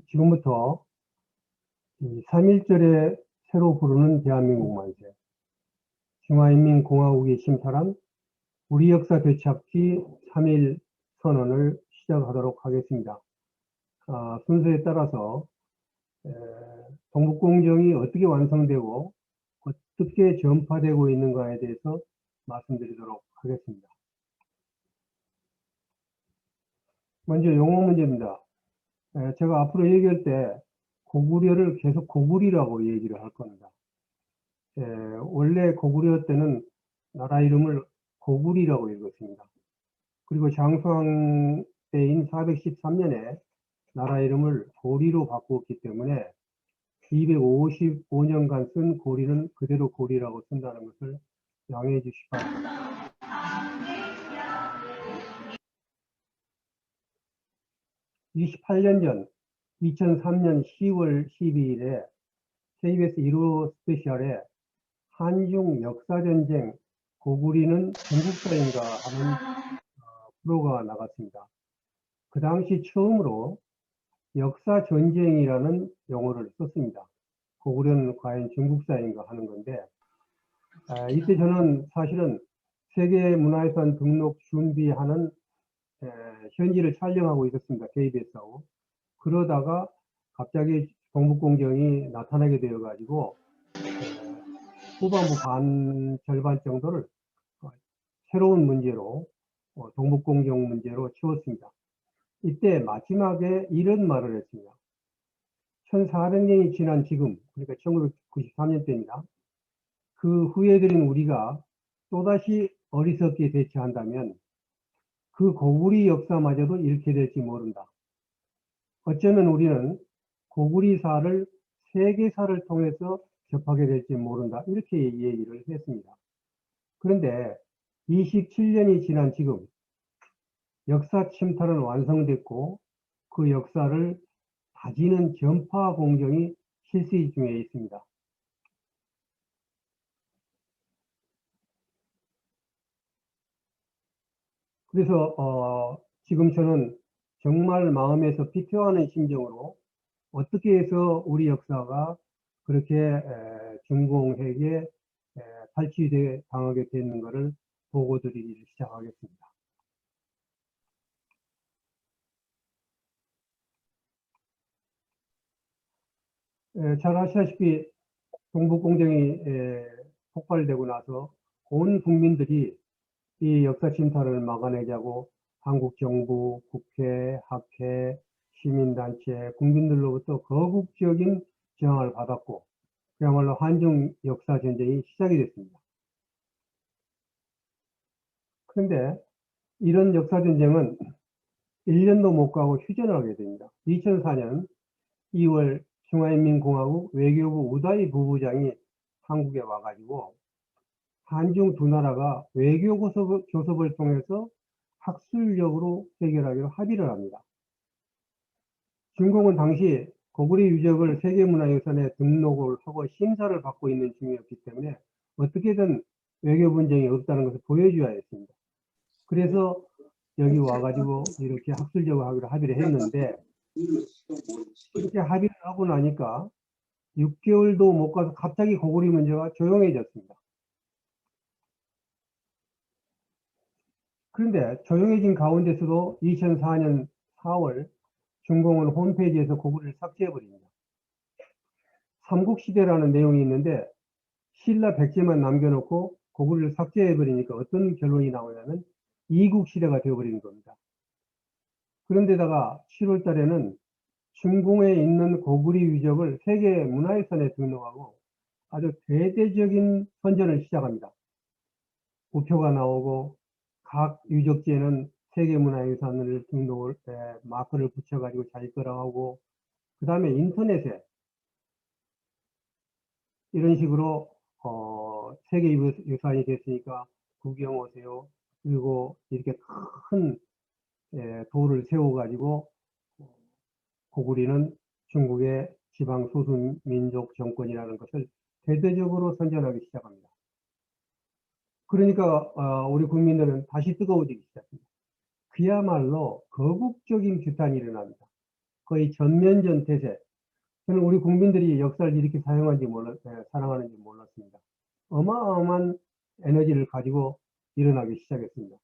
지금부터 이 3.1절에 새로 부르는 대한민국 만세, 중화인민공화국의 심사란 우리 역사 되찾기 3.1 선언을 시작하도록 하겠습니다. 순서에 따라서 동북공정이 어떻게 완성되고 어떻게 전파되고 있는가에 대해서 말씀드리도록 하겠습니다. 먼저 용어 문제입니다. 제가 앞으로 얘기할 때 고구려를 계속 고구리라고 얘기를 할 겁니다. 원래 고구려 때는 나라 이름을 고구리라고 읽었습니다. 그리고 장수왕 때인 413년에 나라 이름을 고리로 바꾸었기 때문에 255년간 쓴 고리는 그대로 고리라고 쓴다는 것을 양해해 주시기 바랍니다. 28년 전 2003년 10월 12일에 KBS 1호 스페셜에 한중 역사전쟁 고구리는 전국사인가 하는 프로가 나갔습니다. 그 당시 처음으로 역사전쟁이라는 용어를 썼습니다. 고구려는 과연 중국사인가 하는 건데, 이때 저는 사실은 세계문화유산 등록 준비하는 현지를 촬영하고 있었습니다. KBS하고. 그러다가 갑자기 동북공정이 나타나게 되어가지고 후반부 절반 정도를 새로운 문제로 동북공정 문제로 치웠습니다. 이때 마지막에 이런 말을 했습니다. 1400년이 지난 지금, 그러니까 1993년 때입니다. 그 후에 우리가 또다시 어리석게 대처한다면 그 고구리 역사마저도 잃게 될지 모른다. 어쩌면 우리는 고구리사를 세계사를 통해서 접하게 될지 모른다. 이렇게 얘기를 했습니다. 그런데 27년이 지난 지금 역사 침탈은 완성됐고 그 역사를 다지는 전파 공정이 실시 중에 있습니다. 그래서 지금 저는 정말 마음에서 피폐하는 심정으로 어떻게 해서 우리 역사가 그렇게 중공에게 탈취당하게 되는 것을 보고 드리기 시작하겠습니다. 잘 아시다시피 동북공정이 폭발되고 나서 온 국민들이 이 역사 침탈을 막아내자고 한국 정부, 국회, 학회, 시민단체, 국민들로부터 거국적인 저항을 받았고 그야말로 한중 역사 전쟁이 시작이 됐습니다. 그런데 이런 역사 전쟁은 1년도 못 가고 휴전을 하게 됩니다. 2004년 2월 중화인민공화국 외교부 우다이 부부장이 한국에 와가지고 한중 두 나라가 외교 교섭을 통해서 학술적으로 해결하기로 합의를 합니다. 중공은 당시 고구리 유적을 세계문화유산에 등록을 하고 심사를 받고 있는 중이었기 때문에 어떻게든 외교 분쟁이 없다는 것을 보여줘야 했습니다. 그래서 여기 와가지고 이렇게 학술적으로 하기로 합의를 했는데 이렇게 합의를 하고 나니까 6개월도 못 가서 갑자기 고구리 문제가 조용해졌습니다. 그런데 조용해진 가운데서도 2004년 4월 중공은 홈페이지에서 고구리를 삭제해버립니다. 삼국시대라는 내용이 있는데 신라 백제만 남겨놓고 고구리를 삭제해버리니까 어떤 결론이 나오냐면 이국시대가 되어버리는 겁니다. 그런데다가 7월 달에는 중공에 있는 고구리 유적을 세계문화유산에 등록하고 아주 대대적인 선전을 시작합니다. 우표가 나오고 각 유적지에는 세계문화유산을 등록을 마크를 붙여가지고 자기 거라고 하고 그 다음에 인터넷에 이런 식으로 세계유산이 됐으니까 구경 오세요. 그리고 이렇게 큰 도를 세워가지고 고구리는 중국의 지방 소수민족 정권이라는 것을 대대적으로 선전하기 시작합니다. 그러니까 우리 국민들은 다시 뜨거워지기 시작합니다. 그야말로 거국적인 규탄이 일어납니다. 거의 전면전 태세. 저는 우리 국민들이 역사를 이렇게 사랑하는지 몰랐습니다. 어마어마한 에너지를 가지고 일어나기 시작했습니다.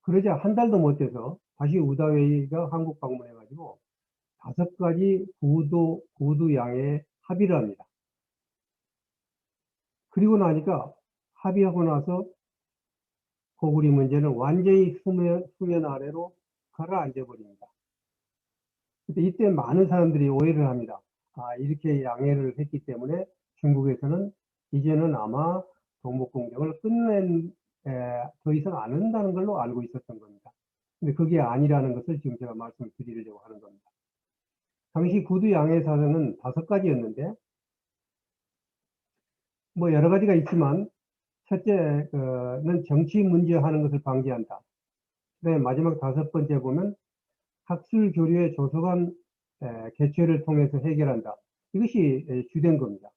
그러자 한 달도 못 돼서 다시 우다웨이가 한국 방문해가지고 5가지 구두양에 합의를 합니다. 그리고 나니까 합의하고 나서 고구려 문제는 완전히 수면 아래로 가라앉아 버립니다. 이때 많은 사람들이 오해를 합니다. 이렇게 양해를 했기 때문에 중국에서는 이제는 아마 동북공정을 더 이상 안 한다는 걸로 알고 있었던 겁니다. 근데 그게 아니라는 것을 지금 제가 말씀을 드리려고 하는 겁니다. 당시 구두 양해 사정은 5가지였는데, 뭐 여러 가지가 있지만, 첫째는 정치 문제하는 것을 방지한다. 그다음에 마지막 5번째 보면 학술 교류의 조서관 개최를 통해서 해결한다. 이것이 주된 겁니다.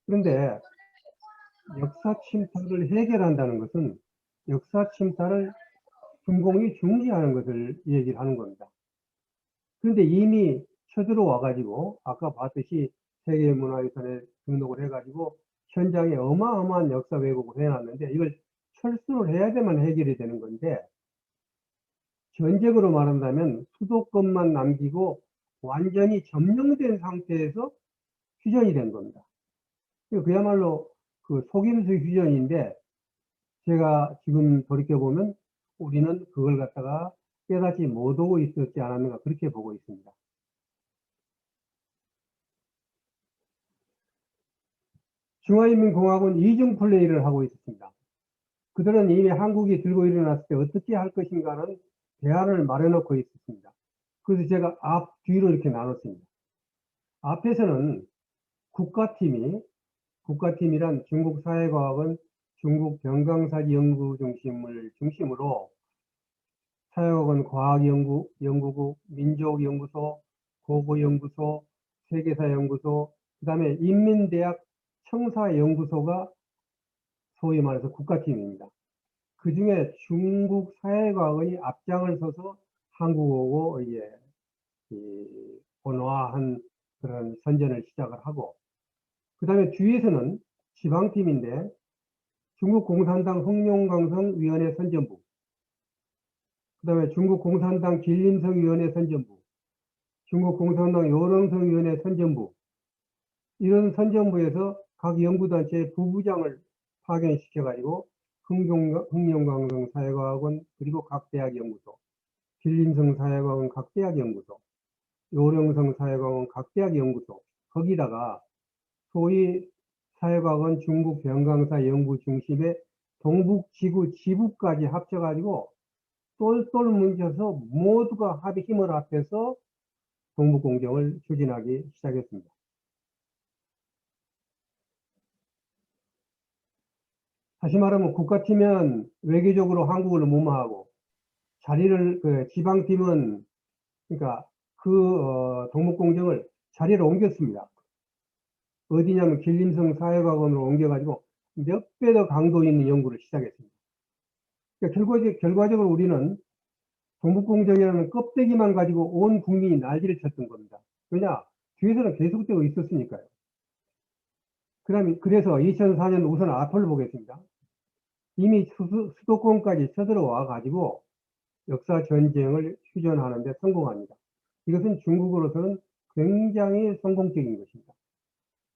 그런데 역사 침탈을 해결한다는 것은 역사 침탈을 중공이 중지하는 것을 얘기를 하는 겁니다. 그런데 이미 쳐들어와 가지고 아까 봤듯이 세계문화유산에 등록을 해가지고 현장에 어마어마한 역사 왜곡을 해놨는데 이걸 철수를 해야 되면 해결이 되는 건데, 전쟁으로 말한다면 수도권만 남기고 완전히 점령된 상태에서 휴전이 된 겁니다. 그야말로 그 속임수 휴전인데, 제가 지금 돌이켜보면 우리는 그걸 갖다가 깨닫지 못하고 있었지 않았는가, 그렇게 보고 있습니다. 중화인민공화국은 이중 플레이를 하고 있었습니다. 그들은 이미 한국이 들고 일어났을 때 어떻게 할 것인가는 대안을 마련해놓고 있었습니다. 그래서 제가 뒤로 이렇게 나눴습니다. 앞에서는 국가팀이란 중국사회과학은 중국 병강사지 연구중심을 중심으로 사회과학은 과학연구국, 민족연구소, 고고연구소, 세계사연구소, 그 다음에 인민대학 청사연구소가 소위 말해서 국가팀입니다. 그 중에 중국 사회과학원이 앞장을 서서 한국어고 본화한 그런 선전을 시작을 하고, 그 다음에 뒤에서는 지방팀인데 중국 공산당 흑룡강성위원회 선전부, 그 다음에 중국 공산당 길림성위원회 선전부, 중국 공산당 요령성위원회 선전부, 이런 선전부에서 각 연구단체의 부부장을 파견시켜가지고 흑룡강성 사회과학원, 그리고 각 대학연구소, 길림성 사회과학원 각 대학연구소, 요령성 사회과학원 각 대학연구소, 거기다가 소위 사회과학원 중국 병강사 연구 중심의 동북지구 지부까지 합쳐가지고 똘똘 뭉쳐서 모두가 힘을 합해서 동북공정을 추진하기 시작했습니다. 다시 말하면 국가팀은 외교적으로 한국을 무마하고, 지방팀은 그러니까 동북공정을 자리를 옮겼습니다. 어디냐면 길림성 사회과학원으로 옮겨가지고 몇 배 더 강도 있는 연구를 시작했습니다. 그러니까 결과적으로 우리는 동북공정이라는 껍데기만 가지고 온 국민이 난리를 쳤던 겁니다. 왜냐? 뒤에서는 계속되고 있었으니까요. 그래서 2004년 우선 앞을 보겠습니다. 이미 수도권까지 쳐들어와 가지고 역사 전쟁을 휴전하는 데 성공합니다. 이것은 중국으로서는 굉장히 성공적인 것입니다.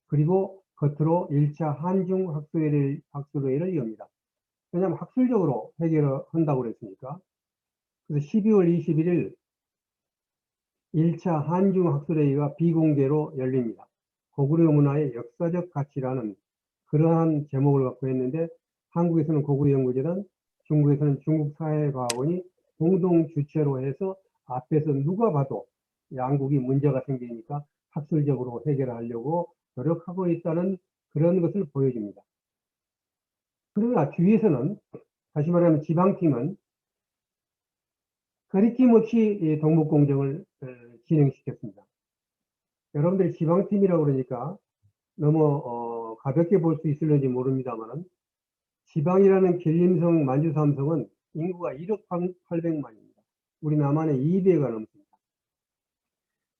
그리고 겉으로 1차 한중 학술회의를 엽니다. 왜냐하면 학술적으로 해결을 한다고 그랬으니까. 그래서 12월 21일 1차 한중 학술회의가 비공개로 열립니다. 고구려 문화의 역사적 가치라는 그러한 제목을 갖고 했는데, 한국에서는 고구려연구재단, 중국에서는 중국사회과학원이 공동 주최로 해서 앞에서 누가 봐도 양국이 문제가 생기니까 학술적으로 해결하려고 노력하고 있다는 그런 것을 보여줍니다. 그러나 뒤에서는, 다시 말하면 지방팀은 거리낌 없이 동북공정을 진행시켰습니다. 여러분들이 지방팀이라고 그러니까 너무 가볍게 볼 수 있을는지 모릅니다만, 지방이라는 길림성, 만주삼성은 인구가 1억 800만입니다. 우리 남한의 2배가 넘습니다.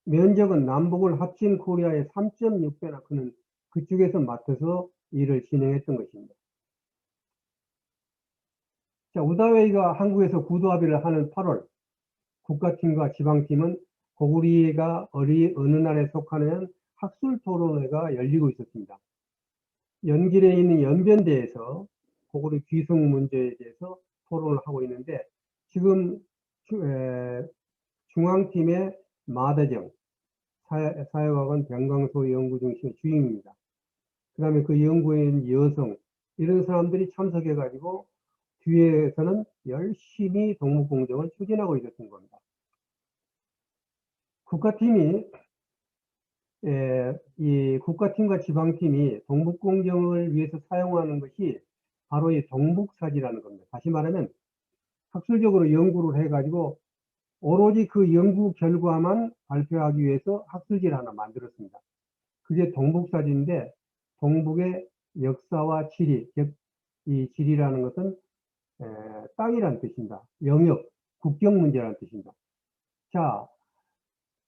면적은 남북을 합친 코리아의 3.6배나 크는 그쪽에서 맡아서 일을 진행했던 것입니다. 자, 우다웨이가 한국에서 구두합의를 하는 8월 국가팀과 지방팀은 고구리가 어느 날에 속하는 학술 토론회가 열리고 있었습니다. 연길에 있는 연변대에서 고구리 귀성 문제에 대해서 토론을 하고 있는데 지금 중앙팀의 마대정 사회과학원 병강소 연구중심의 주임입니다. 그 다음에 그 연구에 있는 여성 이런 사람들이 참석해 가지고 뒤에서는 열심히 동북공정을 추진하고 있었던 겁니다. 국가팀이 이 국가팀과 지방팀이 동북공정을 위해서 사용하는 것이 바로 이 동북사지라는 겁니다. 다시 말하면 학술적으로 연구를 해가지고 오로지 그 연구 결과만 발표하기 위해서 학술지를 하나 만들었습니다. 그게 동북사지인데 동북의 역사와 지리, 이 지리라는 것은 땅이라는 뜻입니다. 영역, 국경 문제라는 뜻입니다. 자,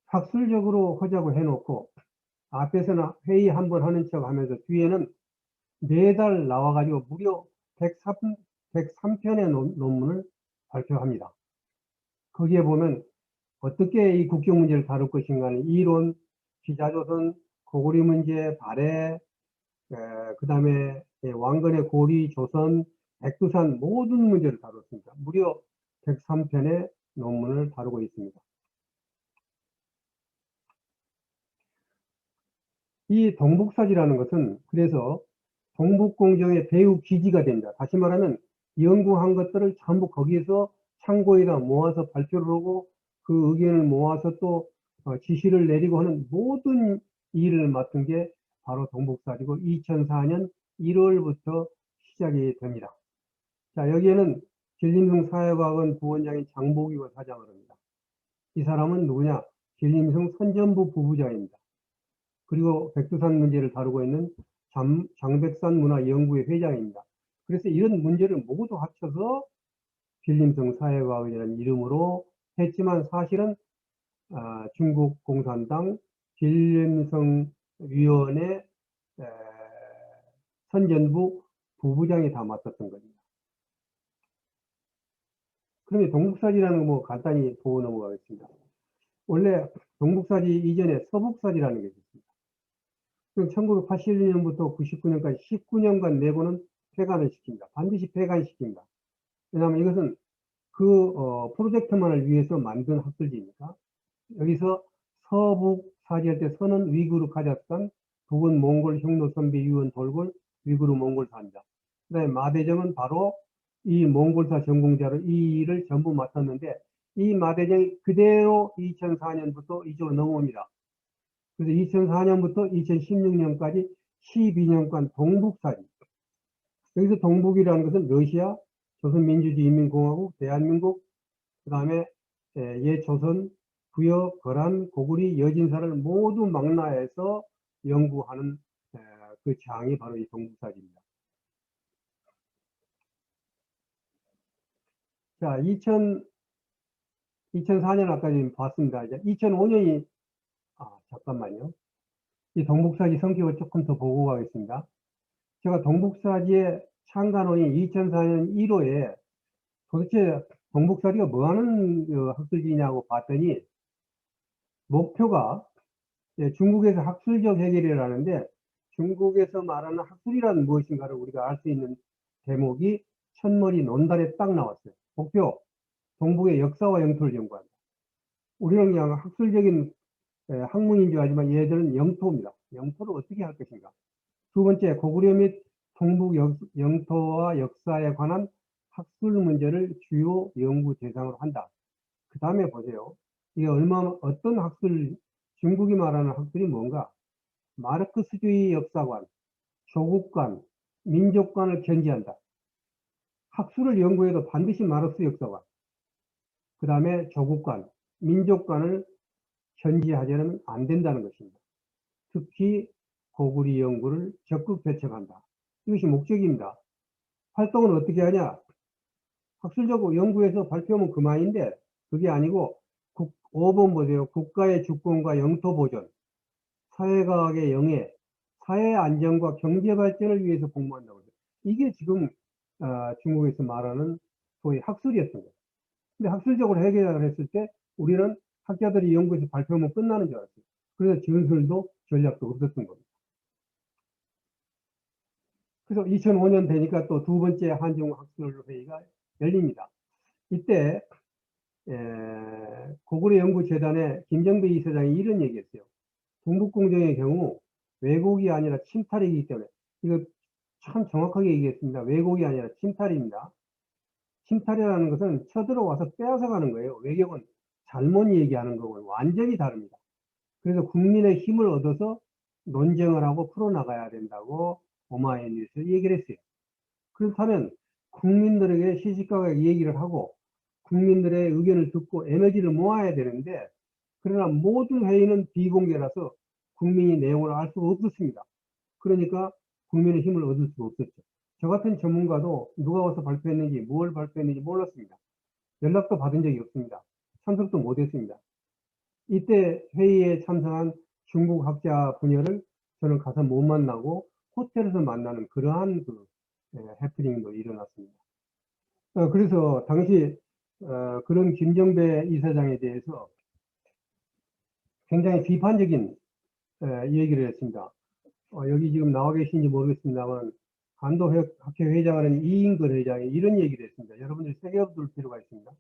학술적으로 하자고 해놓고 앞에서는 회의 한번 하는 척 하면서 뒤에는 매달 나와가지고 무려 103편의 논문을 발표합니다. 거기에 보면 어떻게 이 국경 문제를 다룰 것인가는 이론, 기자조선, 고구리 문제, 발해, 그 다음에 왕건의 고리, 조선, 백두산 모든 문제를 다뤘습니다. 무려 103편의 논문을 다루고 있습니다. 이 동북사지라는 것은 그래서 동북공정의 배후 기지가 됩니다. 다시 말하면 연구한 것들을 전부 거기에서 참고에다 모아서 발표를 하고 그 의견을 모아서 또 지시를 내리고 하는 모든 일을 맡은 게 바로 동북사지고 2004년 1월부터 시작이 됩니다. 자, 여기에는 길림성 사회과학원 부원장인 장보기가 사장을 합니다. 이 사람은 누구냐? 길림성 선전부 부부장입니다. 그리고 백두산 문제를 다루고 있는 장백산 문화연구회 회장입니다. 그래서 이런 문제를 모두 합쳐서 길림성 사회과학이라는 이름으로 했지만 사실은 중국 공산당 길림성 위원회 선전부 부부장이 다 맡았던 겁니다. 그러면 동북사지라는 거 뭐 간단히 보고 넘어가겠습니다. 원래 동북사지 이전에 서북사지라는 게 있습니다. 1981년부터 99년까지 19년간 내고는 폐간을 시킵니다. 반드시 폐간시킵니다. 왜냐하면 이것은 그 프로젝트만을 위해서 만든 학술지니까. 여기서 서북 사지할 때 서는 위구르 카자흐스탄, 북은 몽골 흉노 선비 유원 돌골 위구르 몽골사입니다. 그 다음에 마대정은 바로 이 몽골사 전공자로 이 일을 전부 맡았는데 이 마대정이 그대로 2004년부터 이쪽으로 넘어옵니다. 그래서 2004년부터 2016년까지 12년간 동북사지. 여기서 동북이라는 것은 러시아, 조선민주주의인민공화국, 대한민국, 그 다음에 예조선, 부여, 거란, 고구리, 여진사를 모두 망라해서 연구하는 그 장이 바로 이 동북사지입니다. 자, 2004년 아까 지금 봤습니다. 이제 2005년이 잠깐만요. 이 동북사지 성격을 조금 더 보고 가겠습니다. 제가 동북사지의 창간원이 2004년 1호에 도대체 동북사지가 뭐하는 학술지냐고 봤더니 목표가 중국에서 학술적 해결이라는데 중국에서 말하는 학술이란 무엇인가를 우리가 알 수 있는 대목이 첫머리 논단에 딱 나왔어요. 목표, 동북의 역사와 영토를 연구한다. 우리는 그냥 학술적인 학문인 줄 알지만 얘들은 영토입니다. 영토를 어떻게 할 것인가. 두 번째, 고구려 및 동북 영토와 역사에 관한 학술 문제를 주요 연구 대상으로 한다. 그 다음에 보세요. 이게 어떤 학술, 중국이 말하는 학술이 뭔가? 마르크스주의 역사관, 조국관, 민족관을 견지한다. 학술을 연구해도 반드시 마르크스 역사관, 그 다음에 조국관, 민족관을 견지하지는 안 된다는 것입니다. 특히 고구리 연구를 적극 배척한다. 이것이 목적입니다. 활동은 어떻게 하냐? 학술적으로 연구해서 발표하면 그만인데 그게 아니고 5번 보세요. 국가의 주권과 영토 보존, 사회과학의 영예, 사회 안정과 경제 발전을 위해서 공부한다고 해요. 이게 지금 중국에서 말하는 소위 학술이었습니다. 근데 학술적으로 해결을 했을 때 우리는 학자들이 연구해서 발표하면 끝나는 줄 알았어요. 그래서 전술도 전략도 없었던 겁니다. 그래서 2005년 되니까 또 두 번째 한중학술회의가 열립니다. 이때 고구려 연구재단의 김정배 이사장이 이런 얘기했어요. 동북공정의 경우 왜곡이 아니라 침탈이기 때문에, 이거 참 정확하게 얘기했습니다. 왜곡이 아니라 침탈입니다. 침탈이라는 것은 쳐들어와서 빼앗아가는 거예요. 왜곡은 잘못 얘기하는 거고 완전히 다릅니다. 그래서 국민의 힘을 얻어서 논쟁을 하고 풀어나가야 된다고 오마이뉴스에 얘기를 했어요. 그렇다면 국민들에게 시시각각에 얘기를 하고 국민들의 의견을 듣고 에너지를 모아야 되는데, 그러나 모든 회의는 비공개라서 국민이 내용을 알 수가 없었습니다. 그러니까 국민의 힘을 얻을 수가 없었죠. 저 같은 전문가도 누가 와서 발표했는지 뭘 발표했는지 몰랐습니다. 연락도 받은 적이 없습니다. 참석도 못했습니다. 이때 회의에 참석한 중국 학자 분야를 저는 가서 못 만나고 호텔에서 만나는 그러한 해프닝도 일어났습니다. 그래서 당시 그런 김정배 이사장에 대해서 굉장히 비판적인 얘기를 했습니다. 여기 지금 나와 계신지 모르겠습니다만 한도학회 회장은 이인근 회장이 이런 얘기를 했습니다. 여러분들이 새겨둘 필요가 있습니다.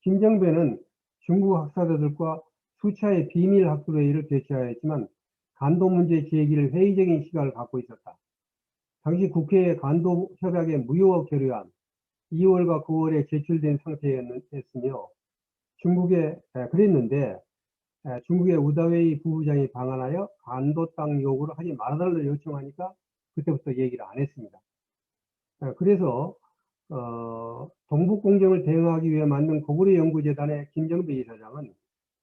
김정배는 중국 학사들과 수차의 비밀 학술회의를 개최하였지만 간도 문제 제기를 회의적인 시각을 갖고 있었다. 당시 국회에 간도 협약의 무효 결의안 2월과 9월에 제출된 상태였으며 그랬는데 중국의 우다웨이 부부장이 방한하여 간도 땅 요구를 하지 말아달라고 요청하니까 그때부터 얘기를 안 했습니다. 그래서 동북공정을 대응하기 위해 만든 고구려 연구재단의 김정배 이사장은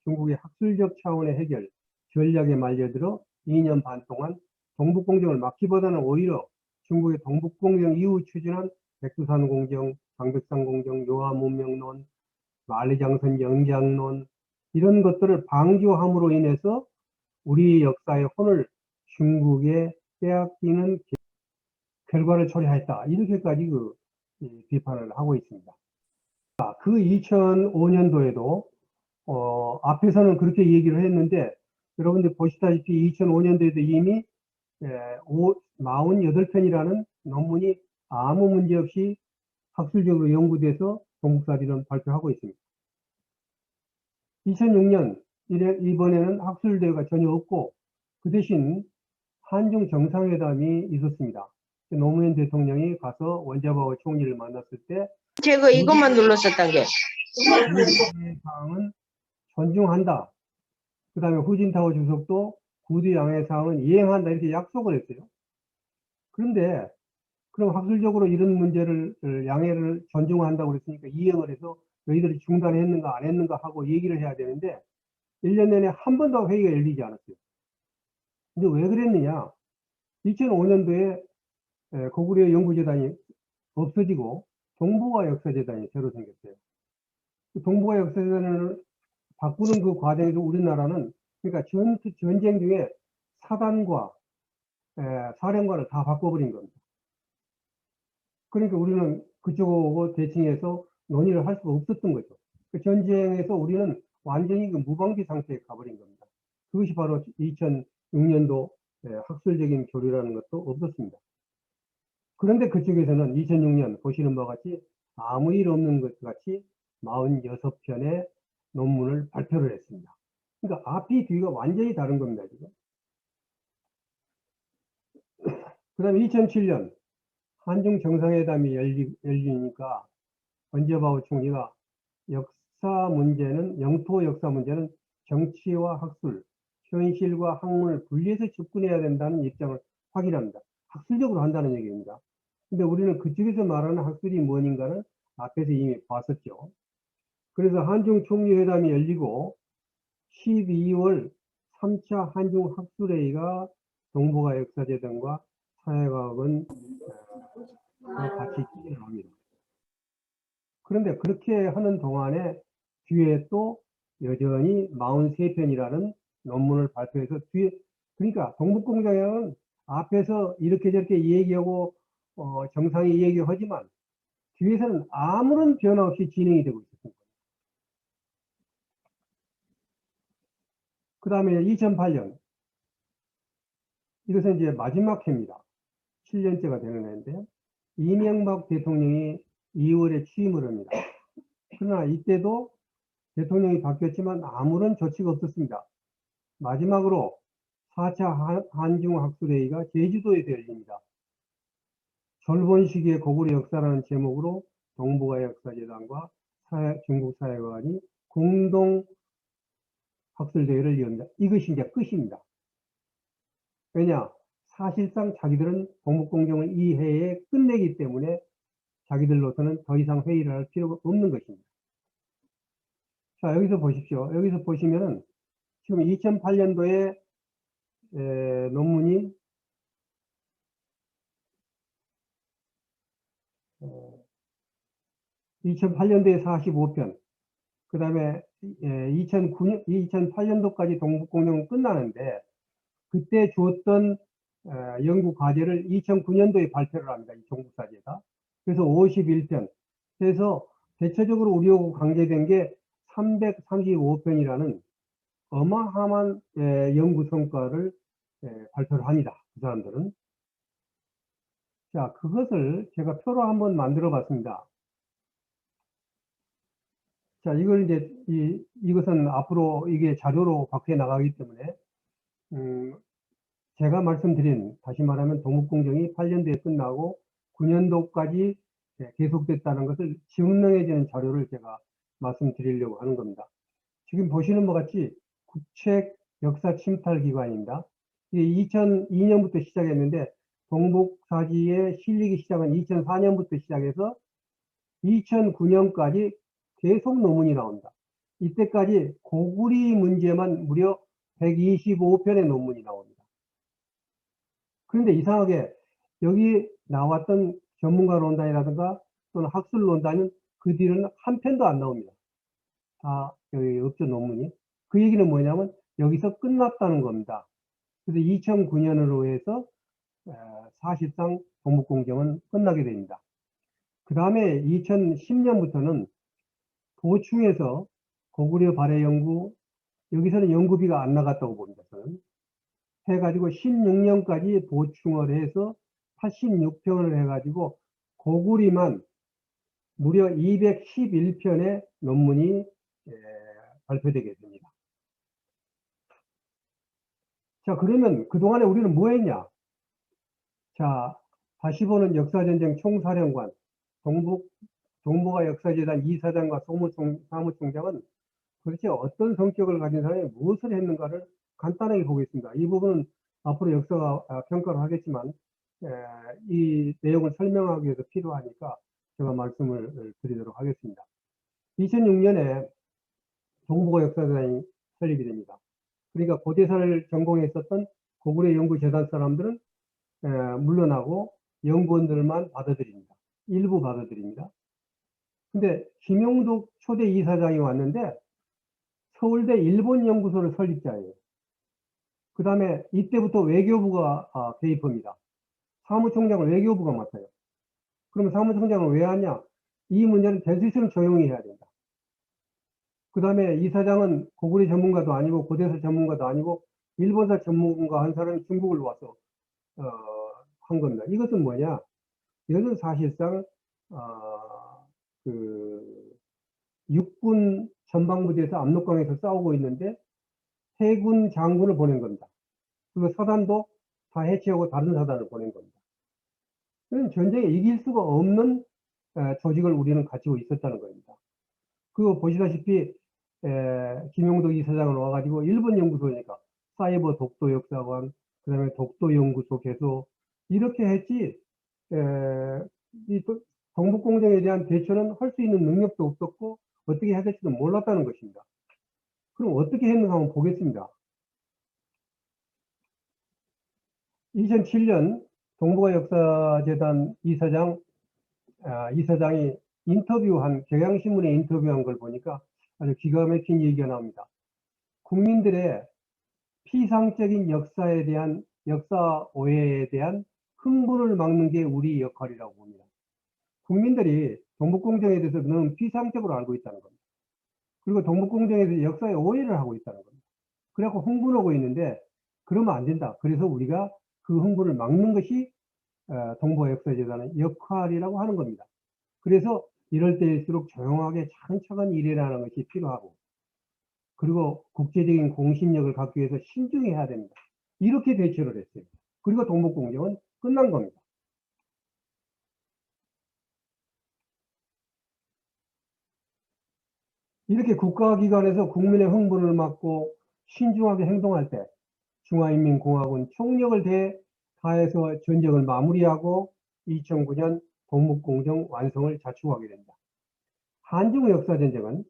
중국의 학술적 차원의 해결 전략에 말려들어 2년 반 동안 동북공정을 막기보다는 오히려 중국의 동북공정 이후 추진한 백두산 공정, 장백산 공정, 요하문명론, 만리장성 영장론 이런 것들을 방조함으로 인해서 우리 역사의 혼을 중국에 빼앗기는 결과를 초래했다. 이렇게까지 비판을 하고 있습니다. 그 2005년도에도 앞에서는 그렇게 얘기를 했는데 여러분들 보시다시피 2005년도에도 이미 48편이라는 논문이 아무 문제 없이 학술적으로 연구돼서 동북사리론 발표하고 있습니다. 2006년 이번에는 학술대회가 전혀 없고 그 대신 한중 정상회담이 있었습니다. 노무현 대통령이 가서 원자바오 총리를 만났을 때 제가 이것만 눌렀었던 게 사항은 존중한다. 그 다음에 후진타오 주석도 구두 양해 사항은 이행한다 이렇게 약속을 했어요. 그런데 그럼 학술적으로 이런 문제를 양해를 존중한다고 그랬으니까 이행을 해서 너희들이 중단했는가 안 했는가 하고 얘기를 해야 되는데 1년 내내 한 번도 회의가 열리지 않았어요. 근데 왜 그랬느냐? 2005년도에 고구려 연구재단이 없어지고 동북아 역사재단이 새로 생겼어요. 동북아 역사재단을 바꾸는 그 과정에서 우리나라는 그러니까 전쟁 중에 사단과 사령관을 다 바꿔버린 겁니다. 그러니까 우리는 그쪽하고 대칭해서 논의를 할 수가 없었던 거죠. 그 전쟁에서 우리는 완전히 그 무방비 상태에 가버린 겁니다. 그것이 바로 2006년도 학술적인 교류라는 것도 없었습니다. 그런데 그쪽에서는 2006년 보시는 바와 같이 아무 일 없는 것 같이 46편의 논문을 발표를 했습니다. 그러니까 앞이 뒤가 완전히 다른 겁니다, 지금. 그 다음에 2007년 한중 정상회담이 열리니까 원자바오 총리가 영토 역사 문제는 정치와 학술, 현실과 학문을 분리해서 접근해야 된다는 입장을 확인합니다. 학술적으로 한다는 얘기입니다. 근데 우리는 그쪽에서 말하는 학술이 뭔가는 앞에서 이미 봤었죠. 그래서 한중 총리회담이 열리고 12월 3차 한중 학술회의가 동북아 역사재단과 사회과학은 같이 진행합니다. 그런데 그렇게 하는 동안에 뒤에 또 여전히 43편이라는 논문을 발표해서 그러니까 동북공정회는 앞에서 이렇게 저렇게 얘기하고 정상이 얘기하지만 뒤에서는 아무런 변화 없이 진행이 되고 있었습니다. 그 다음에 2008년 이것은 이제 마지막 해입니다. 7년째가 되는 해인데요. 이명박 대통령이 2월에 취임을 합니다. 그러나 이때도 대통령이 바뀌었지만 아무런 조치가 없었습니다. 마지막으로 4차 한중학술회의가 제주도에서 열립니다. 졸본 시기의 고구려 역사라는 제목으로 동북아 역사재단과 중국 사회관이 공동 학술대회를 열립니다. 이것이 이제 끝입니다. 왜냐? 사실상 자기들은 동북공정을 이 해에 끝내기 때문에 자기들로서는 더 이상 회의를 할 필요가 없는 것입니다. 자, 여기서 보십시오. 여기서 보시면은 지금 2008년도에 논문이 2008년도에 45편, 그 다음에 2008년도까지 동북공정은 끝나는데 그때 줬던 연구 과제를 2009년도에 발표를 합니다. 이 종북사제가. 그래서 51편. 그래서 대체적으로 우리하고 관계된 게 335편이라는 어마어마한 연구 성과를 발표를 합니다. 그 사람들은. 자, 그것을 제가 표로 한번 만들어 봤습니다. 자, 이걸 이제, 이것은 앞으로 이게 자료로 밖에 나가기 때문에, 제가 말씀드린, 다시 말하면 동북공정이 8년도에 끝나고 9년도까지 계속됐다는 것을 증명해주는 자료를 제가 말씀드리려고 하는 겁니다. 지금 보시는 것 같이 국책 역사 침탈 기관입니다. 이게 2002년부터 시작했는데, 동북사지에 실리기 시작은 2004년부터 시작해서 2009년까지 계속 논문이 나옵니다. 이때까지 고구리 문제만 무려 125편의 논문이 나옵니다. 그런데 이상하게 여기 나왔던 전문가 논단이라든가 또는 학술 논단은 그 뒤로는 한 편도 안 나옵니다. 다 여기 없죠, 논문이. 그 얘기는 뭐냐면 여기서 끝났다는 겁니다. 그래서 2009년으로 해서 사실상 동북공정은 끝나게 됩니다. 그 다음에 2010년부터는 보충해서 고구려 발해 연구, 여기서는 연구비가 안 나갔다고 봅니다. 저는. 해가지고 16년까지 보충을 해서 86편을 해가지고 고구리만 무려 211편의 논문이 발표되게 됩니다. 자, 그러면 그동안에 우리는 뭐 했냐? 자, 다시 보는 역사전쟁 총사령관, 동북아 역사재단 이사장과 사무총장은 도대체 어떤 성격을 가진 사람이 무엇을 했는가를 간단하게 보겠습니다. 이 부분은 앞으로 역사가 평가를 하겠지만 이 내용을 설명하기 위해서 필요하니까 제가 말씀을 드리도록 하겠습니다. 2006년에 동북아 역사재단이 설립이 됩니다. 그러니까 고대사를 전공했었던 고구려 연구재단 사람들은 물러나고 연구원들만 받아들입니다. 일부 받아들입니다. 근데 김용덕 초대 이사장이 왔는데 서울대 일본연구소를 설립자예요. 그 다음에 이때부터 외교부가 개입합니다. 사무총장을 외교부가 맡아요. 그러면 사무총장은 왜 하냐? 이 문제는 될 수 있으면 조용히 해야 된다. 그 다음에 이사장은 고구려 전문가도 아니고 고대사 전문가도 아니고 일본사 전문가 한 사람이 중국을 와서 한 겁니다. 이것은 뭐냐? 이것은 사실상 육군 전방부대에서 압록강에서 싸우고 있는데 해군 장군을 보낸 겁니다. 그리고 사단도 다 해체하고 다른 사단을 보낸 겁니다. 전쟁에 이길 수가 없는 조직을 우리는 가지고 있었다는 겁니다. 그거 보시다시피 김용덕 이사장은 와가지고 일본 연구소니까 사이버 독도 역사관, 그 다음에 독도 연구소 개소 이렇게 했지 이 동북공정에 대한 대처는 할 수 있는 능력도 없었고 어떻게 해야 될지도 몰랐다는 것입니다. 그럼 어떻게 했는가 한번 보겠습니다. 2007년 동북아 역사재단 이사장이 인터뷰한, 경향신문에 인터뷰한 걸 보니까 아주 기가 막힌 얘기가 나옵니다. 국민들의 피상적인 역사 오해에 대한 흥분을 막는 게 우리 역할이라고 봅니다. 국민들이 동북공정에 대해서 너무 피상적으로 알고 있다는 겁니다. 그리고 동북공정에 대해서 역사의 오해를 하고 있다는 겁니다. 그래갖고 흥분하고 있는데 그러면 안 된다. 그래서 우리가 그 흥분을 막는 것이 동북역사재단의 역할이라고 하는 겁니다. 그래서 이럴 때일수록 조용하게 차근차근 일해라는 것이 필요하고, 그리고 국제적인 공신력을 갖기 위해서 신중히 해야 됩니다. 이렇게 대처를 했어요. 그리고 동북공정은 끝난 겁니다. 이렇게 국가기관에서 국민의 흥분을 막고 신중하게 행동할 때 중화인민공화국은 총력을 다해서 전쟁을 마무리하고 2009년 동북공정 완성을 자축하게 됩니다. 한중 역사전쟁은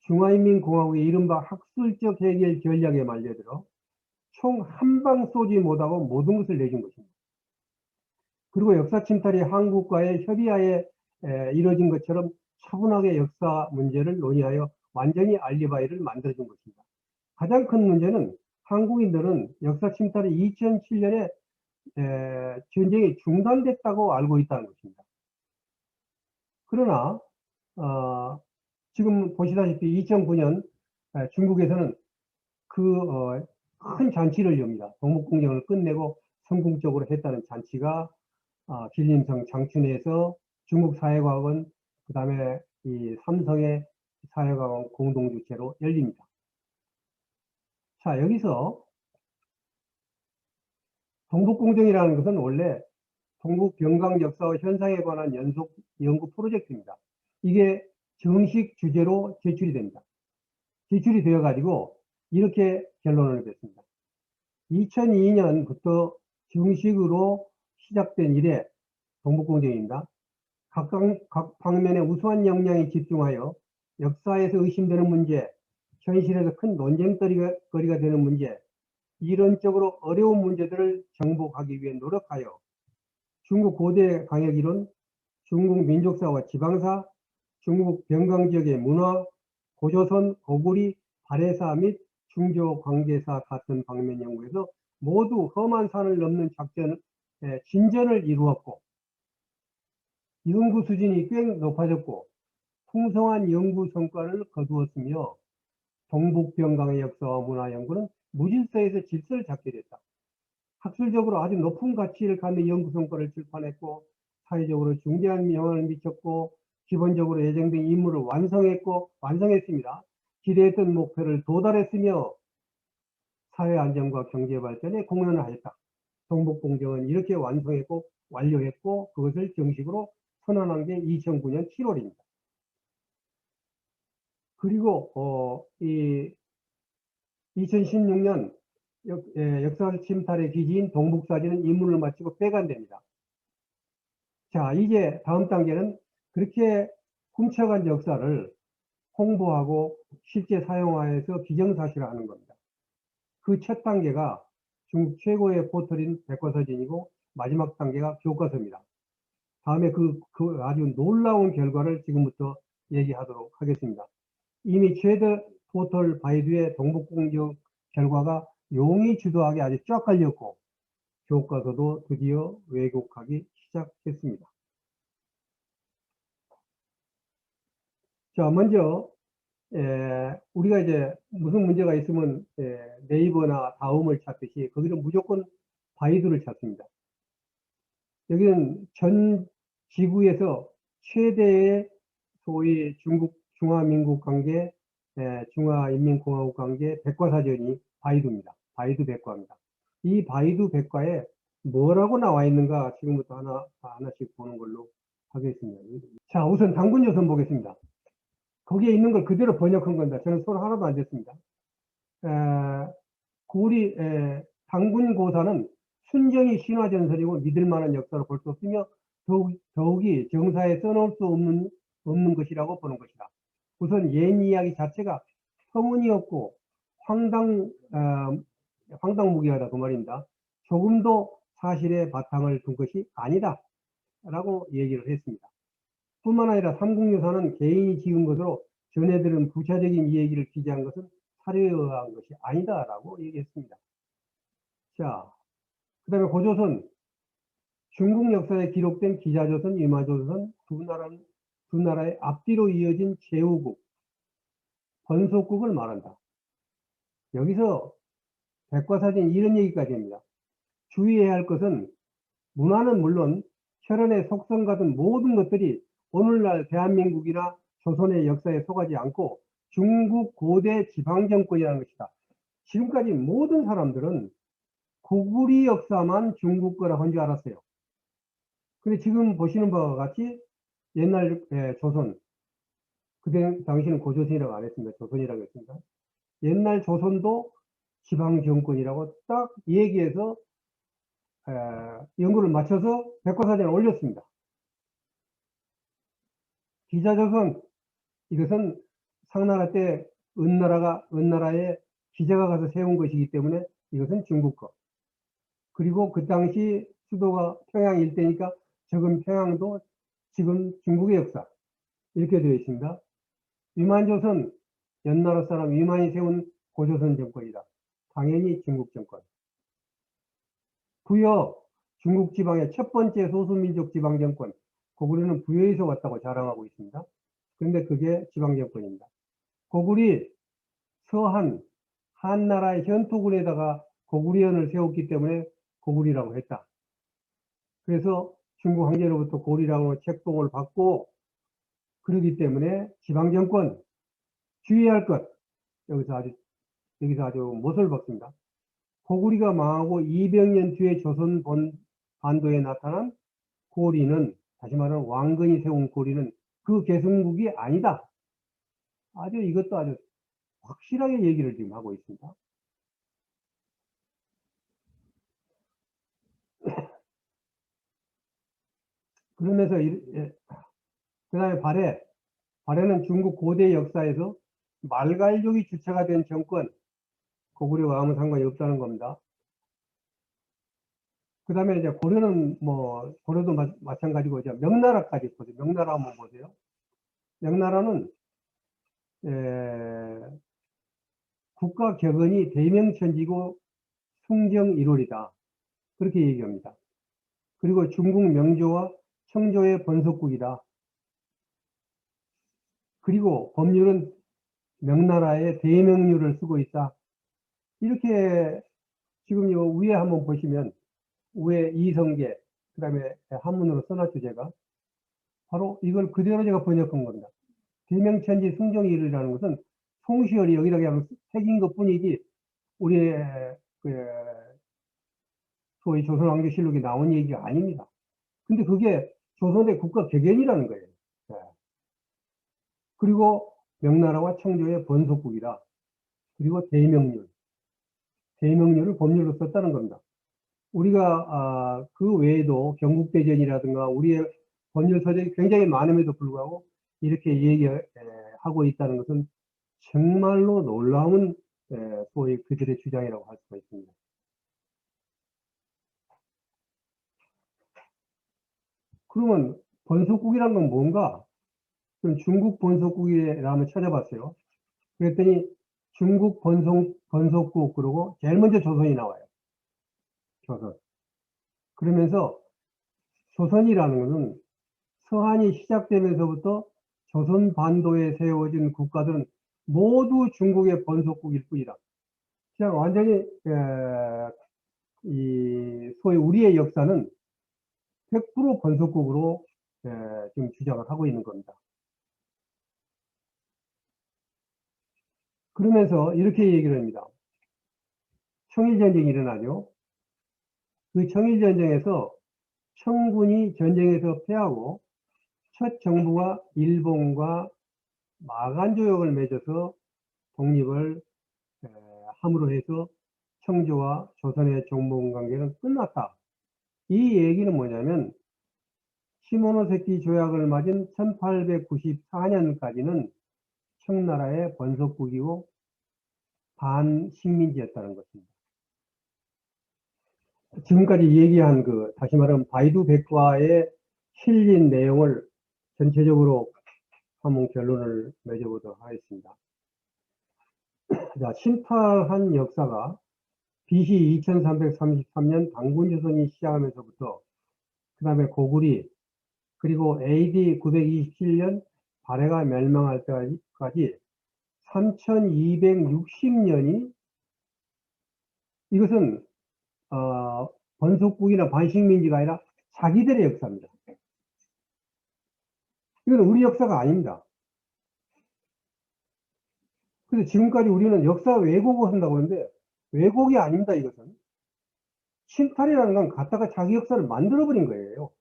중화인민공화국의 이른바 학술적 해결 전략에 말려들어 총 한 방 쏘지 못하고 모든 것을 내준 것입니다. 그리고 역사 침탈이 한국과의 협의하에 이뤄진 것처럼 차분하게 역사 문제를 논의하여 완전히 알리바이를 만들어준 것입니다. 가장 큰 문제는 한국인들은 역사 침탈이 2007년에 전쟁이 중단됐다고 알고 있다는 것입니다. 그러나 지금 보시다시피 2009년 중국에서는 큰 잔치를 엽니다. 동북공정을 끝내고 성공적으로 했다는 잔치가 길림성 장춘에서 중국 사회과학원, 그 다음에 이 삼성의 사회과학원 공동주최로 열립니다. 자, 여기서 동북공정이라는 것은 원래 동북 병강 역사와 현상에 관한 연구 프로젝트입니다. 이게 정식 주제로 제출이 됩니다. 제출이 되어 가지고 이렇게 결론을 냈습니다. 2002년부터 정식으로 시작된 이래 동북공정입니다. 각 방면에 우수한 역량이 집중하여 역사에서 의심되는 문제, 현실에서 큰 논쟁거리가 되는 문제, 이론적으로 어려운 문제들을 정복하기 위해 노력하여 중국 고대 강역이론, 중국 민족사와 지방사, 중국 병강지역의 문화, 고조선, 고구리, 발해사 및 중조 관계사 같은 방면 연구에서 모두 험한 산을 넘는 진전을 이루었고, 연구 수준이 꽤 높아졌고 풍성한 연구 성과를 거두었으며 동북병강의 역사와 문화 연구는 무질서에서 질서를 잡게 됐다. 학술적으로 아주 높은 가치를 갖는 연구 성과를 출판했고 사회적으로 중대한 영향을 미쳤고 기본적으로 예정된 임무를 완성했습니다. 기대했던 목표를 도달했으며 사회 안정과 경제 발전에 공헌을 하였다. 동북공정은 이렇게 완성했고 완료했고 그것을 정식으로 선언한 게 2009년 7월입니다. 그리고 2016년 역사 침탈의 기지인 동북사진은 임무를 마치고 폐간됩니다. 자, 이제 다음 단계는 그렇게 훔쳐간 역사를 홍보하고 실제 사용하여서 기정사실화하는 겁니다. 그 첫 단계가 중국 최고의 포털인 백과사진이고 마지막 단계가 교과서입니다. 다음에 그 아주 놀라운 결과를 지금부터 얘기하도록 하겠습니다. 이미 최대 포털 바이두의 동북공정 결과가 용이 주도하게 아주 쫙 깔렸고 교과서도 드디어 왜곡하기 시작했습니다. 자, 먼저 우리가 이제 무슨 문제가 있으면 네이버나 다음을 찾듯이 거기는 무조건 바이두를 찾습니다. 여기는 전 지구에서 최대의 소위 중국 중화민국 관계, 중화인민공화국 관계 백과사전이 바이두입니다. 바이두 백과입니다. 이 바이두 백과에 뭐라고 나와 있는가 지금부터 하나씩 보는 걸로 하겠습니다. 자, 우선 당군요선 보겠습니다. 거기에 있는 걸 그대로 번역한 겁니다. 저는 손 하나도 안 댔습니다. 당군고사는 순정이 신화전설이고 믿을만한 역사로 볼 수 없으며 더욱이 정사에 써놓을 수 없는 것이라고 보는 것이다. 우선 옛 이야기 자체가 터무니없고 황당무계하다 그 말입니다. 조금도 사실의 바탕을 둔 것이 아니다 라고 얘기를 했습니다. 뿐만 아니라 삼국유사는 개인이 지은 것으로 전해들은 부차적인 이야기를 기재한 것은 사료에 의한 것이 아니다라고 얘기했습니다. 자, 그 다음에 고조선, 중국 역사에 기록된 기자조선, 유마조선 두 나라의 앞뒤로 이어진 제후국, 번속국을 말한다. 여기서 백과사전 이런 얘기까지 합니다. 주의해야 할 것은 문화는 물론 혈연의 속성 같은 모든 것들이 오늘날 대한민국이나 조선의 역사에 속하지 않고 중국 고대 지방정권이라는 것이다. 지금까지 모든 사람들은 고구리 역사만 중국 거라 한 줄 알았어요. 근데 지금 보시는 바와 같이 옛날 조선, 그때 당시는 고조선이라고 안 했습니다. 조선이라고 했습니다. 옛날 조선도 지방정권이라고 딱 얘기해서 연구를 마쳐서 백과사전에 올렸습니다. 기자조선, 이것은 상나라 때 은나라에 기자가 가서 세운 것이기 때문에 이것은 중국 거. 그리고 그 당시 수도가 평양 일대니까 지금 평양도 지금 중국의 역사. 이렇게 되어 있습니다. 위만조선, 연나라 사람 위만이 세운 고조선 정권이다. 당연히 중국 정권. 부여, 중국 지방의 첫 번째 소수민족 지방정권. 고구려는 부여에서 왔다고 자랑하고 있습니다. 그런데 그게 지방정권입니다. 고구리, 서한, 한나라의 현토군에다가 고구려현을 세웠기 때문에 고구리라고 했다. 그래서 중국 황제로부터 고리랑으로 책봉을 받고 그러기 때문에 지방정권 주의할 것. 여기서 아주 못을 박습니다. 고구리가 망하고 200년 뒤에 조선 반도에 나타난 고리는, 다시 말하면 왕건이 세운 고리는 그 개성국이 아니다. 이것도 아주 확실하게 얘기를 지금 하고 있습니다. 그러면서 그 다음에 발해는 중국 고대 역사에서 말갈족이 주체가 된 정권, 고구려와 아무 상관이 없다는 겁니다. 그 다음에 이제 고려는 고려도 마찬가지고 이제 명나라까지 보세요. 명나라 한번 보세요. 명나라는 국가 격언이 대명천지고 숭정일월이다. 그렇게 얘기합니다. 그리고 중국 명조와 청조의 번속국이다. 그리고 법률은 명나라의 대명률을 쓰고 있다. 이렇게 지금 요 위에 한번 보시면 위에 이성계, 그 다음에 한문으로 써놨죠, 제가. 바로 이걸 그대로 제가 번역한 겁니다. 대명천지 숭정일이라는 것은 송시열이 여기다 그냥 새긴 것 뿐이지, 우리의 소위 조선왕조실록에 나온 얘기가 아닙니다. 근데 그게 조선의 국가 격언이라는 거예요. 네. 그리고 명나라와 청조의 번속국이다. 그리고 대명률을 법률로 썼다는 겁니다. 우리가 그 외에도 경국대전이라든가 우리의 법률 서적이 굉장히 많음에도 불구하고 이렇게 얘기하고 있다는 것은 정말로 놀라운 소위 그들의 주장이라고 할 수가 있습니다. 그러면 번속국이란 건 뭔가? 중국 번속국이라고 한번 찾아봤어요. 그랬더니 중국 번속국, 그러고 제일 먼저 조선이 나와요. 조선. 그러면서 조선이라는 것은 서한이 시작되면서부터 조선 반도에 세워진 국가들은 모두 중국의 번속국일 뿐이다. 그냥 완전히 소위 우리의 역사는 100% 번속국으로 지금 주장을 하고 있는 겁니다. 그러면서 이렇게 얘기를 합니다. 청일전쟁이 일어나죠. 그 청일전쟁에서 청군이 전쟁에서 패하고 첫 정부가 일본과 마간조약을 맺어서 독립을 함으로 해서 청조와 조선의 종봉관계는 끝났다. 이 얘기는 뭐냐면 시모노세키 조약을 맞은 1894년까지는 청나라의 번속국이고 반식민지였다는 것입니다. 지금까지 얘기한 다시 말하면 바이두 백과에 실린 내용을 전체적으로 한번 결론을 맺어보도록 하겠습니다. 자, 신탈한 역사가 BC 2333년 당군조선이 시작하면서부터 그 다음에 고구리 그리고 AD 927년 발해가 멸망할 때까지 3260년이 이것은 번속국이나 반식민지가 아니라 자기들의 역사입니다. 이건 우리 역사가 아닙니다. 그래서 지금까지 우리는 역사 왜곡을 한다고 하는데 왜곡이 아닙니다. 이것은 신탈이라는 건 갖다가 자기 역사를 만들어버린 거예요.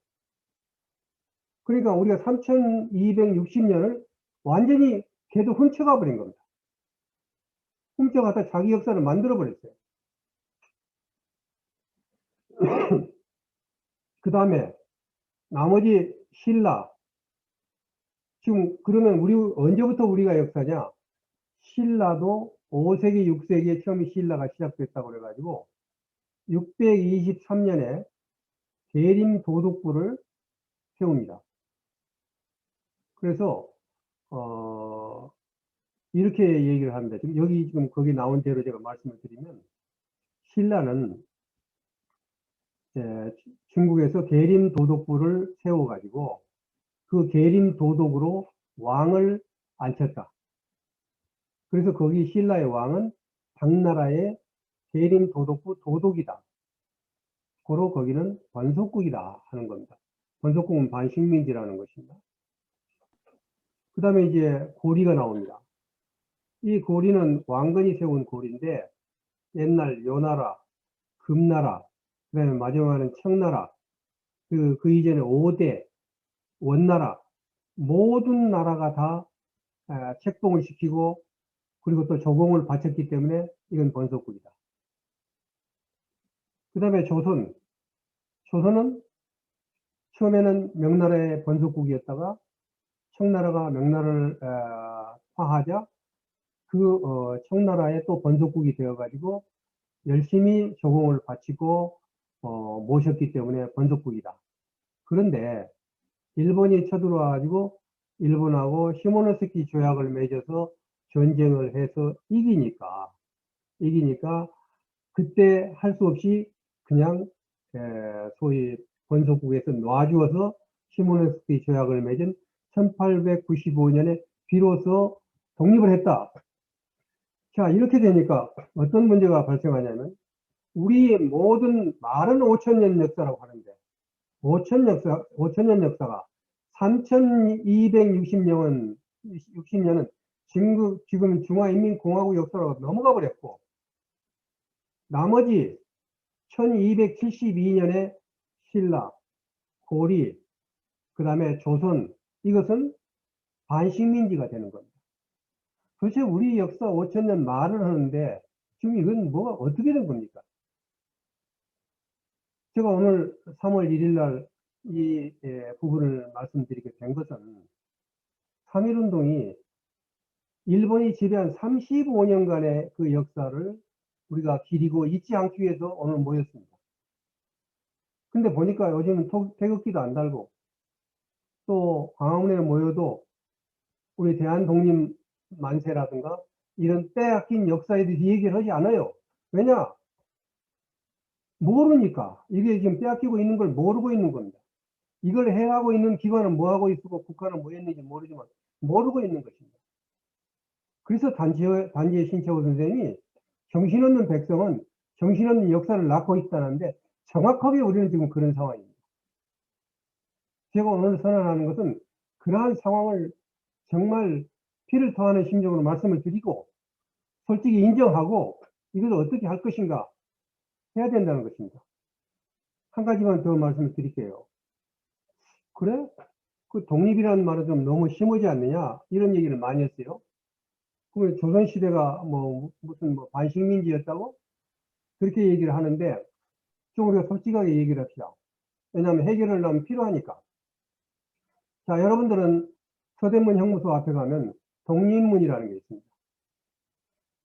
그러니까 우리가 3260년을 완전히 걔도 훔쳐가 버린 겁니다. 훔쳐가다 자기 역사를 만들어 버렸어요. 그 다음에 나머지 신라, 지금 그러면 우리 언제부터 우리가 역사냐? 신라도 5세기 6세기에 처음 신라가 시작됐다고 그래가지고 623년에 계림 도독부를 세웁니다. 그래서 이렇게 얘기를 합니다. 지금 여기 지금 거기 나온 대로 제가 말씀을 드리면 신라는 중국에서 계림 도독부를 세워가지고 그 계림 도독으로 왕을 앉혔다. 그래서 거기 신라의 왕은 당나라의 계림 도독부 도독이다. 고로 거기는 번속국이다 하는 겁니다. 번속국은 반식민지라는 것입니다. 그 다음에 이제 고리가 나옵니다. 이 고리는 왕건이 세운 고리인데 옛날 요나라, 금나라, 그 다음에 마지막에는 청나라, 그 이전에 5대, 원나라, 모든 나라가 다 책봉을 시키고 그리고 또 조공을 바쳤기 때문에 이건 번속국이다. 그 다음에 조선은 처음에는 명나라의 번속국이었다가 청나라가 명나라를 파하자 그 청나라의 또 번속국이 되어가지고 열심히 조공을 바치고 모셨기 때문에 번속국이다. 그런데 일본이 쳐들어와가지고 일본하고 시모노세키 조약을 맺어서 전쟁을 해서 이기니까 그때 할 수 없이 그냥 소위 번속국에서 놔주어서 시모노세키 조약을 맺은 1895년에 비로소 독립을 했다. 자, 이렇게 되니까 어떤 문제가 발생하냐면 우리 모든 말은 5천년 역사라고 하는데 5천년 역사가 3260년은 지금 중화인민공화국 역사로 넘어가 버렸고 나머지 1272년에 신라, 고리, 그 다음에 조선 이것은 반식민지가 되는 겁니다. 도대체 우리 역사 5천년 말을 하는데 지금 이건 뭐가 어떻게 된 겁니까? 제가 오늘 3월 1일 날 이 부분을 말씀드리게 된 것은 3.1운동이 일본이 지배한 35년간의 그 역사를 우리가 기리고 잊지 않기 위해서 오늘 모였습니다. 근데 보니까 요즘은 태극기도 안 달고 또 광화문에 모여도 우리 대한독립 만세라든가 이런 빼앗긴 역사에 대해서 얘기를 하지 않아요. 왜냐? 모르니까. 이게 지금 빼앗기고 있는 걸 모르고 있는 겁니다. 이걸 해하고 있는 기관은 뭐 하고 있고 국가는 뭐 했는지 모르지만 모르고 있는 것입니다. 그래서 단지의 신채호 선생님이 정신없는 백성은 정신없는 역사를 낳고 있다는데 정확하게 우리는 지금 그런 상황입니다. 제가 오늘 선언하는 것은 그러한 상황을 정말 피를 토하는 심정으로 말씀을 드리고 솔직히 인정하고 이걸 어떻게 할 것인가 해야 된다는 것입니다. 한 가지만 더 말씀을 드릴게요. 그래? 그 독립이라는 말은 좀 너무 심하지 않느냐? 이런 얘기를 많이 했어요. 그러면 조선시대가 무슨 반식민지였다고? 그렇게 얘기를 하는데 좀 우리가 솔직하게 얘기를 합시다. 왜냐하면 해결을 하면 필요하니까. 자, 여러분들은 서대문 형무소 앞에 가면 독립문이라는 게 있습니다.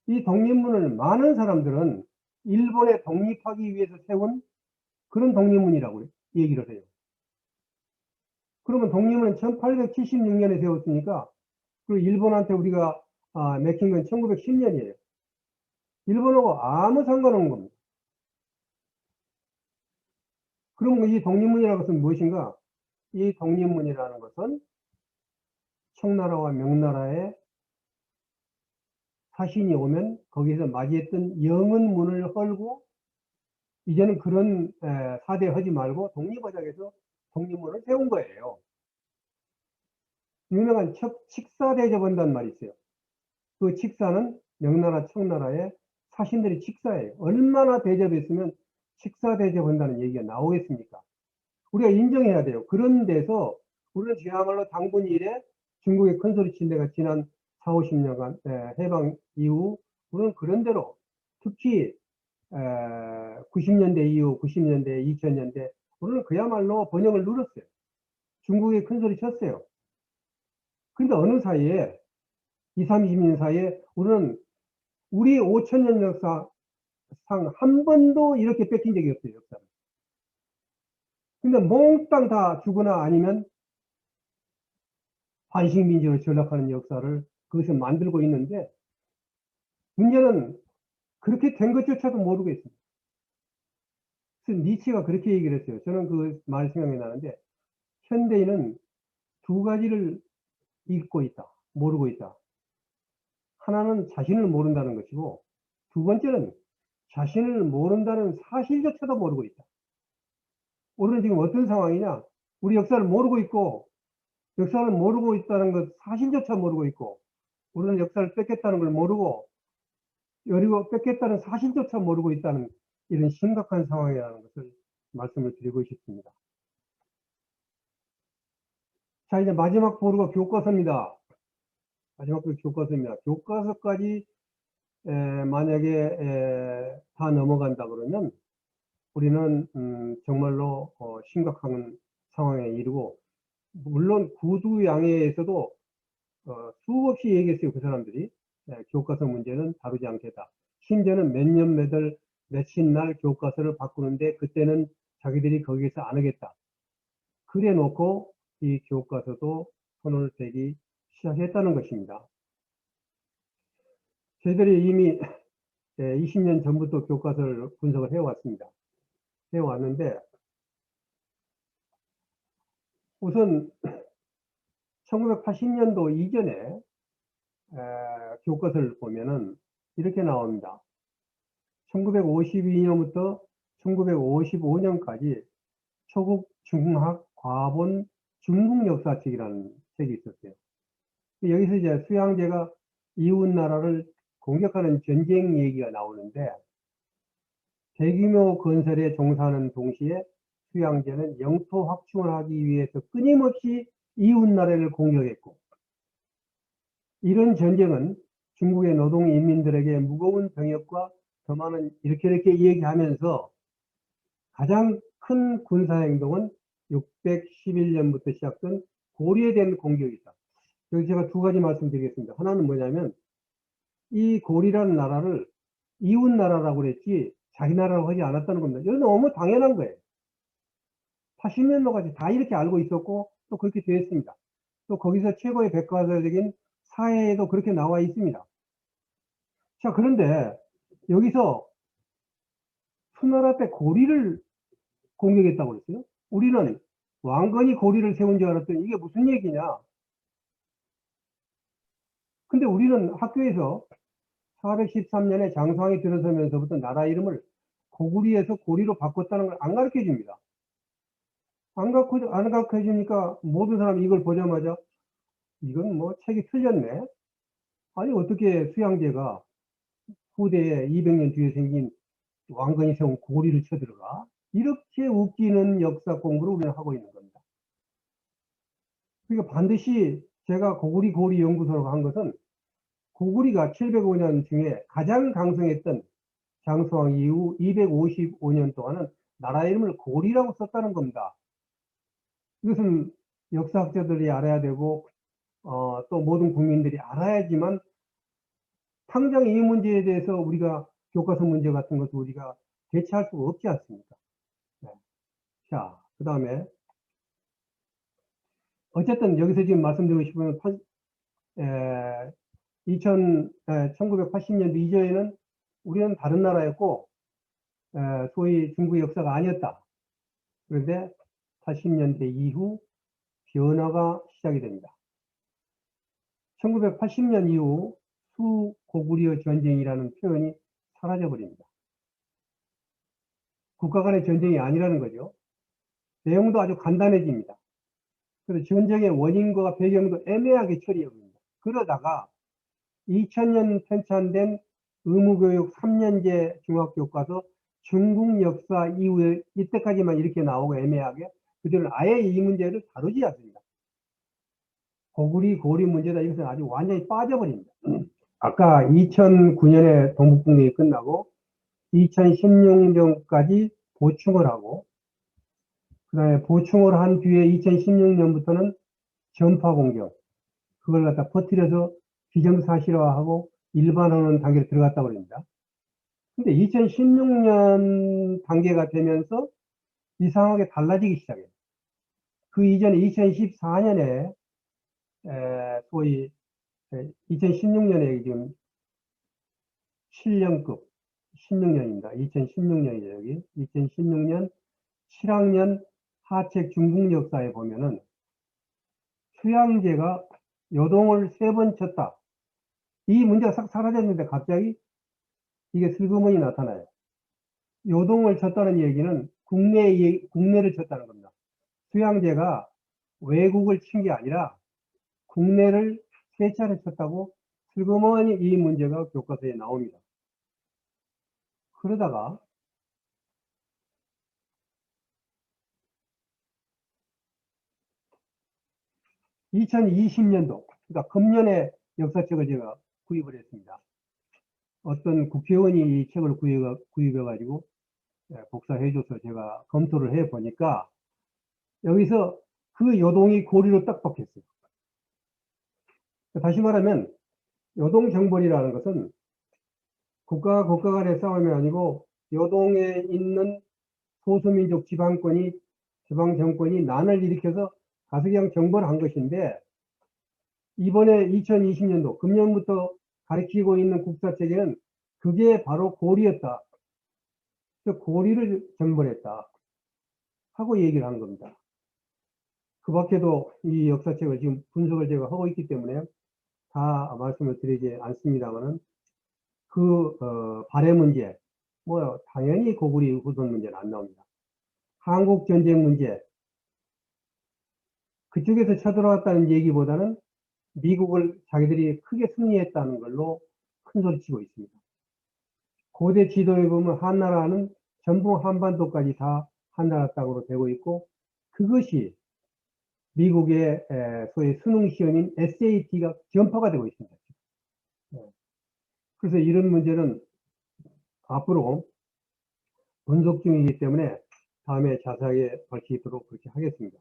이 독립문을 많은 사람들은 일본에 독립하기 위해서 세운 그런 독립문이라고 얘기를 해요. 그러면 독립문은 1876년에 세웠으니까 그리고 일본한테 우리가 맥힌 건 1910년이에요. 일본하고 아무 상관없는 겁니다. 그럼 이 독립문이라는 것은 무엇인가? 이 독립문이라는 것은 청나라와 명나라의 사신이 오면 거기에서 맞이했던 영은문을 헐고 이제는 그런 사대 하지 말고 독립하자고 독립문을 세운 거예요. 유명한 칙사대접한다는 말이 있어요. 그 칙사는 명나라, 청나라의 사신들이 칙사예요. 얼마나 대접했으면 칙사대접한다는 얘기가 나오겠습니까? 우리가 인정해야 돼요. 그런 데서 우리는 그야말로 당분 이래 중국의 큰소리 친 데가 지난 4, 50년간 해방 이후 우리는 그런 대로 특히 90년대 이후 90년대 2000년대 우리는 그야말로 번영을 누렸어요. 중국의 큰소리 쳤어요. 그런데 어느 사이에 20, 30년 사이에 우리는 우리 5천년 역사상 한 번도 이렇게 뺏긴 적이 없어요. 역사를. 근데 몽땅 다 주거나 아니면 반식민주로 전락하는 역사를 그것을 만들고 있는데 문제는 그렇게 된 것조차도 모르고 있습니다. 그래서 니체가 그렇게 얘기를 했어요. 저는 그 말 생각이 나는데 현대인은 두 가지를 잊고 있다. 모르고 있다. 하나는 자신을 모른다는 것이고 두 번째는 자신을 모른다는 사실조차도 모르고 있다. 우리는 지금 어떤 상황이냐? 우리 역사를 모르고 있고 역사를 모르고 있다는 것 사실조차 모르고 있고 우리는 역사를 뺏겼다는 걸 모르고 그리고 뺏겼다는 사실조차 모르고 있다는 이런 심각한 상황이라는 것을 말씀을 드리고 싶습니다. 자, 이제 마지막 보루가 교과서입니다. 마지막 보루 교과서입니다. 교과서까지 만약에 다 넘어간다 그러면 우리는 정말로 심각한 상황에 이르고 물론 구두양해에서도 수없이 얘기했어요. 그 사람들이 교과서 문제는 다루지 않겠다. 심지어는 몇 년 몇월 몇십 날 교과서를 바꾸는데 그때는 자기들이 거기에서 안 하겠다. 그래 놓고 이 교과서도 손을 대기 시작했다는 것입니다. 저희들이 이미 20년 전부터 교과서를 분석을 해왔습니다. 해왔는데 우선 1980년도 이전에 교과서를 보면은 이렇게 나옵니다. 1952년부터 1955년까지 초국 중학 과본 중국 역사책이라는 책이 있었어요. 여기서 이제 수양제가 이웃 나라를 공격하는 전쟁 얘기가 나오는데 대규모 건설에 종사하는 동시에 수양제는 영토 확충을 하기 위해서 끊임없이 이웃 나라를 공격했고 이런 전쟁은 중국의 노동인민들에게 무거운 병역과 더 많은 이렇게 얘기하면서 가장 큰 군사행동은 611년부터 시작된 고리에 대한 공격이다. 여기 제가 두 가지 말씀드리겠습니다. 하나는 뭐냐면 이 고리라는 나라를 이웃 나라라고 그랬지 자기 나라라고 하지 않았다는 겁니다. 이건 너무 당연한 거예요. 80년도까지 다 이렇게 알고 있었고 또 그렇게 되었습니다. 또 거기서 최고의 백과사적인 사회에도 그렇게 나와 있습니다. 자, 그런데 여기서 수나라 때 고리를 공격했다고 그랬어요. 우리는 왕건이 고리를 세운 줄 알았더니 이게 무슨 얘기냐. 근데 우리는 학교에서 413년에 장성이 들어서면서부터 나라 이름을 고구리에서 고리로 바꿨다는 걸 안 가르쳐 줍니다. 안 가르쳐 주니까 모든 사람이 이걸 보자마자 이건 뭐 책이 틀렸네. 아니 어떻게 수양제가 후대에 200년 뒤에 생긴 왕건이 세운 고리를 쳐들어가? 이렇게 웃기는 역사 공부를 우리는 하고 있는 겁니다. 그러니까 반드시 제가 고구리 연구소라고 한 것은 고구리가 705년 중에 가장 강성했던 장수왕 이후 255년 동안은 나라 이름을 고리라고 썼다는 겁니다. 이것은 역사학자들이 알아야 되고 또 모든 국민들이 알아야지만 당장 이 문제에 대해서 우리가 교과서 문제 같은 것도 우리가 대처할 수가 없지 않습니까? 네. 자, 그 다음에 어쨌든 여기서 지금 말씀드리고 싶은 1980년도 이전에는 우리는 다른 나라였고 소위 중국의 역사가 아니었다. 그런데 80년대 이후 변화가 시작이 됩니다. 1980년 이후 수고구려 전쟁이라는 표현이 사라져버립니다. 국가 간의 전쟁이 아니라는 거죠. 내용도 아주 간단해집니다. 그래서 전쟁의 원인과 배경도 애매하게 처리해버립니다. 그러다가 2000년 편찬된 의무교육 3년제 중학교과서 중국 역사 이후에 이때까지만 이렇게 나오고 애매하게 그들은 아예 이 문제를 다루지 않습니다. 고구리, 고리 문제다 이것은 아주 완전히 빠져버립니다. 아까 2009년에 동북북령이 끝나고 2016년까지 보충을 하고 그 다음에 보충을 한 뒤에 2016년부터는 전파 공격 그걸 갖다 퍼뜨려서 기정사실화하고 일반화하는 단계로 들어갔다 버립니다. 근데 2016년 단계가 되면서 이상하게 달라지기 시작해요. 그 이전에 2014년에 소위 2016년에 지금 7년급 16년입니다. 2016년이죠. 여기 2016년 7학년 하책 중국 역사에 보면은 수양제가 요동을 3번 쳤다. 이 문제가 싹 사라졌는데 갑자기 이게 슬그머니 나타나요. 요동을 쳤다는 얘기는 국내를 쳤다는 겁니다. 수양제가 외국을 친 게 아니라 국내를 3차례 쳤다고 슬그머니 이 문제가 교과서에 나옵니다. 그러다가 2020년도, 그러니까 금년에 역사책을 제가 구입을 했습니다. 어떤 국회의원이 이 책을 구입해가지고 복사해줘서 제가 검토를 해보니까 여기서 그 요동이 고리로 딱 박혔어요. 다시 말하면 요동정벌이라는 것은 국가 간의 싸움이 아니고 요동에 있는 소수민족 지방정권이 난을 일으켜서 가서 그냥 정벌한 것인데 이번에 2020년도 금년부터 가리키고 있는 국사책에는 그게 바로 고리였다. 고리를 정벌했다 하고 얘기를 한 겁니다. 그 밖에도 이 역사책을 지금 분석을 제가 하고 있기 때문에 다 말씀을 드리지 않습니다만은 발해 문제, 뭐 당연히 고구리 후손 문제는 안 나옵니다. 한국 전쟁 문제, 그쪽에서 쳐들어왔다는 얘기보다는 미국을 자기들이 크게 승리했다는 걸로 큰 소리 치고 있습니다. 고대 지도에 보면 한나라는 전부 한반도까지 다 한나라 땅으로 되고 있고 그것이 미국의 소위 수능 시험인 SAT가 전파가 되고 있습니다. 그래서 이런 문제는 앞으로 분석 중이기 때문에 다음에 자세하게 밝히도록 그렇게 하겠습니다.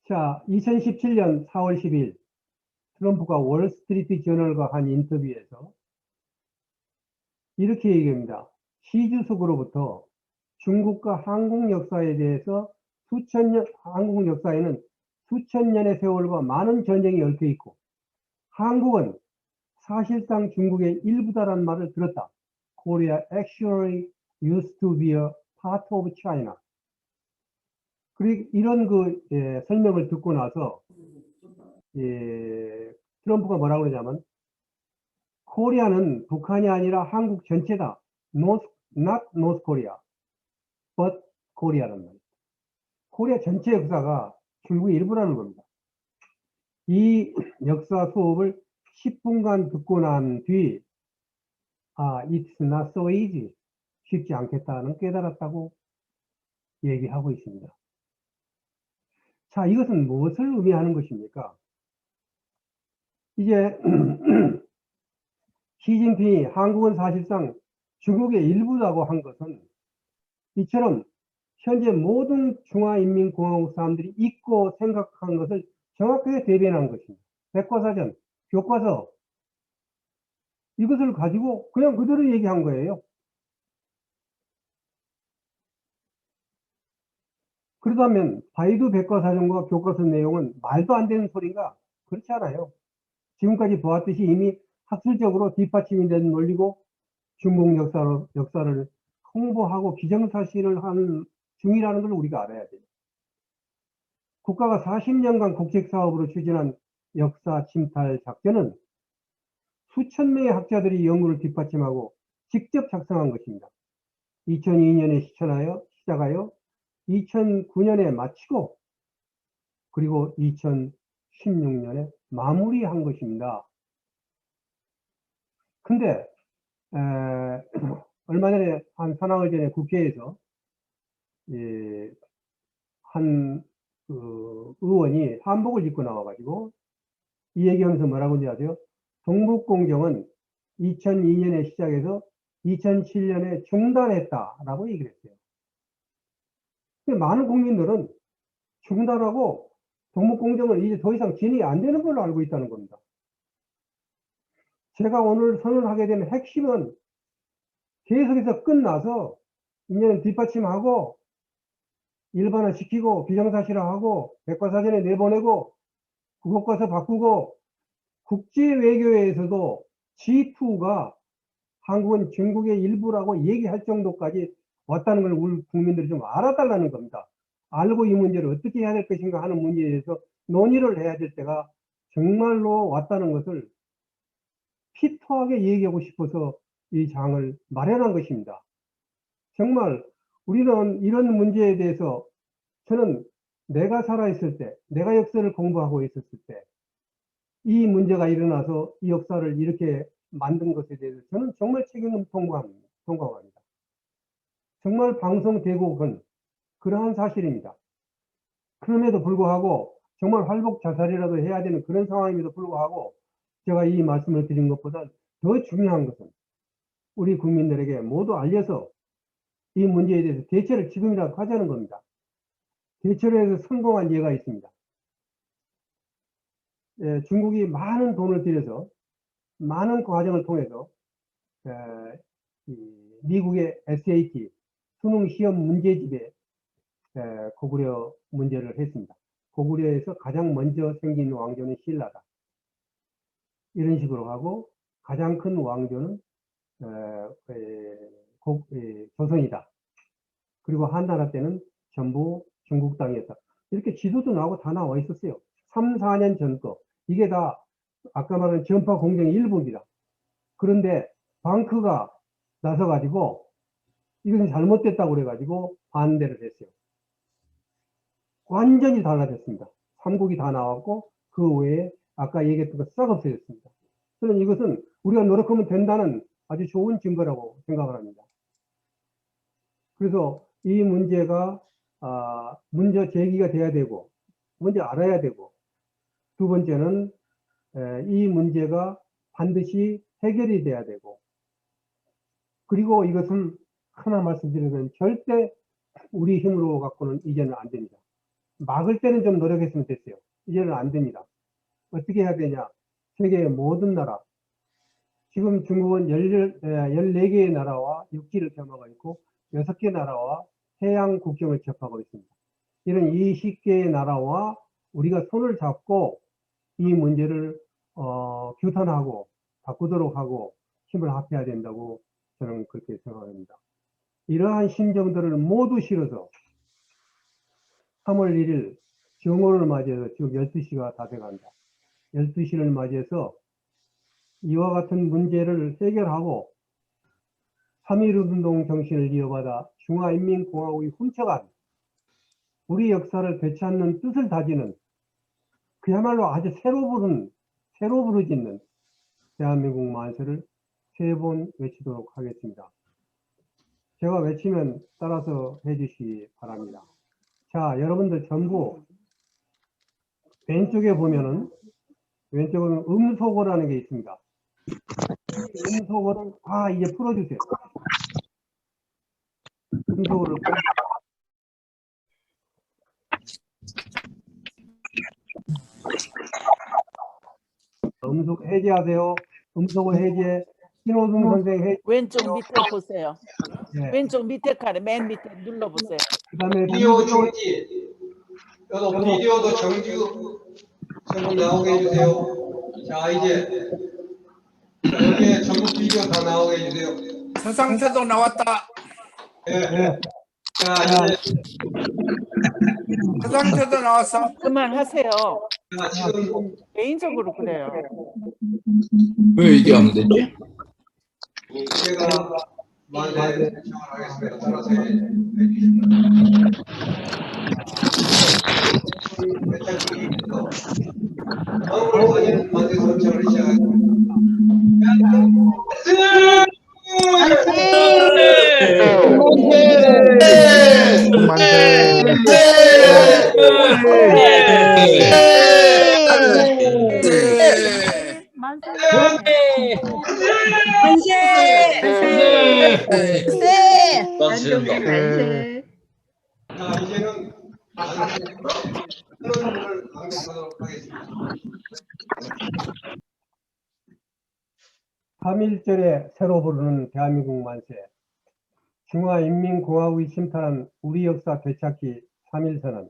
자, 2017년 4월 10일 트럼프가 월스트리트 저널과 한 인터뷰에서 이렇게 얘기합니다. 시 주석으로부터 중국과 한국 역사에 대해서 한국 역사에는 수천 년의 세월과 많은 전쟁이 얽혀 있고 한국은 사실상 중국의 일부다라는 말을 들었다. Korea actually used to be a part of China. 그리고 이런 설명을 듣고 나서 트럼프가 뭐라고 그러냐면 코리아는 북한이 아니라 한국 전체다. not North Korea, but Korea라는 말이에요. 코리아 전체 역사가 중국의 일부라는 겁니다. 이 역사 수업을 10분간 듣고 난 뒤, it's not so easy. 쉽지 않겠다는 깨달았다고 얘기하고 있습니다. 자, 이것은 무엇을 의미하는 것입니까? 이제 시진핑이 한국은 사실상 중국의 일부라고 한 것은 이처럼 현재 모든 중화인민공화국 사람들이 잊고 생각한 것을 정확하게 대변한 것입니다. 백과사전, 교과서 이것을 가지고 그냥 그대로 얘기한 거예요. 그러다면 바이두 백과사전과 교과서 내용은 말도 안 되는 소리인가? 그렇지 않아요. 지금까지 보았듯이 이미 학술적으로 뒷받침이 된 논리고 중국 역사를 홍보하고 기정사실을 한 중이라는 걸 우리가 알아야 돼요. 국가가 40년간 국책사업으로 추진한 역사 침탈 작전은 수천 명의 학자들이 연구를 뒷받침하고 직접 작성한 것입니다. 2002년에 시작하여 2009년에 마치고 그리고 2016년에 마무리한 것입니다. 근데 얼마 전에 한 사나흘 전에 국회에서 한 의원이 한복을 입고 나와가지고 이 얘기하면서 뭐라고 하는지 아세요? 동북공정은 2002년에 시작해서 2007년에 중단했다라고 얘기를 했어요. 근데 많은 국민들은 중단하고 동북공정은 이제 더 이상 진행이 안 되는 걸로 알고 있다는 겁니다. 제가 오늘 선언하게 되는 핵심은 계속해서 끝나서 이제는 뒷받침하고 일반화시키고 비정사실화하고 백과사전에 내보내고 국어과서 바꾸고 국제외교에서도 G2가 한국은 중국의 일부라고 얘기할 정도까지 왔다는 걸 우리 국민들이 좀 알아달라는 겁니다. 알고 이 문제를 어떻게 해야 될 것인가 하는 문제에 대해서 논의를 해야 될 때가 정말로 왔다는 것을 피토하게 얘기하고 싶어서 이 장을 마련한 것입니다. 정말 우리는 이런 문제에 대해서 저는 내가 살아있을 때, 내가 역사를 공부하고 있었을 때, 이 문제가 일어나서 이 역사를 이렇게 만든 것에 대해서 저는 정말 책임을 통감합니다. 정말 방송대국은 그러한 사실입니다. 그럼에도 불구하고 정말 활복자살이라도 해야 되는 그런 상황임에도 불구하고 제가 이 말씀을 드린 것보다 더 중요한 것은 우리 국민들에게 모두 알려서 이 문제에 대해서 대처를 지금이라도 하자는 겁니다. 대처를 해서 성공한 예가 있습니다. 중국이 많은 돈을 들여서 많은 과정을 통해서 미국의 SAT 수능 시험 문제집에 고구려 문제를 했습니다. 고구려에서 가장 먼저 생긴 왕조는 신라다. 이런 식으로 하고 가장 큰 왕조는 조선이다. 그리고 한나라 때는 전부 중국 땅이었다. 이렇게 지도도 나오고 다 나와 있었어요. 3, 4년 전 거. 이게 다 아까 말한 전파 공정의 일부입니다. 그런데 방크가 나서가지고 이것은 잘못됐다고 그래가지고 반대를 했어요. 완전히 달라졌습니다. 삼국이 다 나왔고 그 외에 아까 얘기했던 거 싹 없어졌습니다. 저는 이것은 우리가 노력하면 된다는 아주 좋은 증거라고 생각을 합니다. 그래서 이 문제가 문제 제기가 돼야 되고 먼저 알아야 되고 두 번째는 이 문제가 반드시 해결이 돼야 되고 그리고 이것을 하나 말씀드리면 절대 우리 힘으로 갖고는 이제는 안 됩니다. 막을 때는 좀 노력했으면 됐어요. 이제는 안 됩니다. 어떻게 해야 되냐? 세계의 모든 나라 지금 중국은 14개의 나라와 육지를 겸하고 있고 6개 나라와 해양 국경을 접하고 있습니다. 이런 20개의 나라와 우리가 손을 잡고 이 문제를 규탄하고 바꾸도록 하고 힘을 합해야 된다고 저는 그렇게 생각합니다. 이러한 심정들을 모두 실어서 3월 1일 정오를 맞이해서 지금 12시가 다 돼간다. 12시를 맞이해서 이와 같은 문제를 해결하고 3.1운동 정신을 이어받아 중화인민공화국이 훔쳐간 우리 역사를 되찾는 뜻을 다지는 그야말로 아주 새로 부르짖는 대한민국 만세를 3번 외치도록 하겠습니다. 제가 외치면 따라서 해주시기 바랍니다. 자, 여러분들 전부 왼쪽에 보면은 음소거라는 게 있습니다. 음소거를 다 이제 풀어주세요. 음소거를 음소거 해제하세요. 음소거 해제. 신호등 선생 해제. 왼쪽 밑에 보세요. 네. 왼쪽 밑에 칸에 맨 밑에 눌러보세요. 그다음에 비디오 중지. 여기 비디오도 정지. 전부 나오게 해주세요. 자, 이제 여기에 전국 비교 다 나오게 해주세요. 서상태도 나왔다. 네. 자, 이제 서상태도 나왔어. 그만하세요. 지금 개인적으로 그래요. 왜 이게 안 되지? 제가 만세 신청을 하겠습니다. 따라서 다음을 가지는 만세 선창을 시작하겠습니다. 자, 이제는 한원문을 강조하도록 하겠습니다. 3.1절에 새로 부르는 대한민국 만세. 중화인민공화국이 심탈한 우리 역사 되찾기 3.1선언.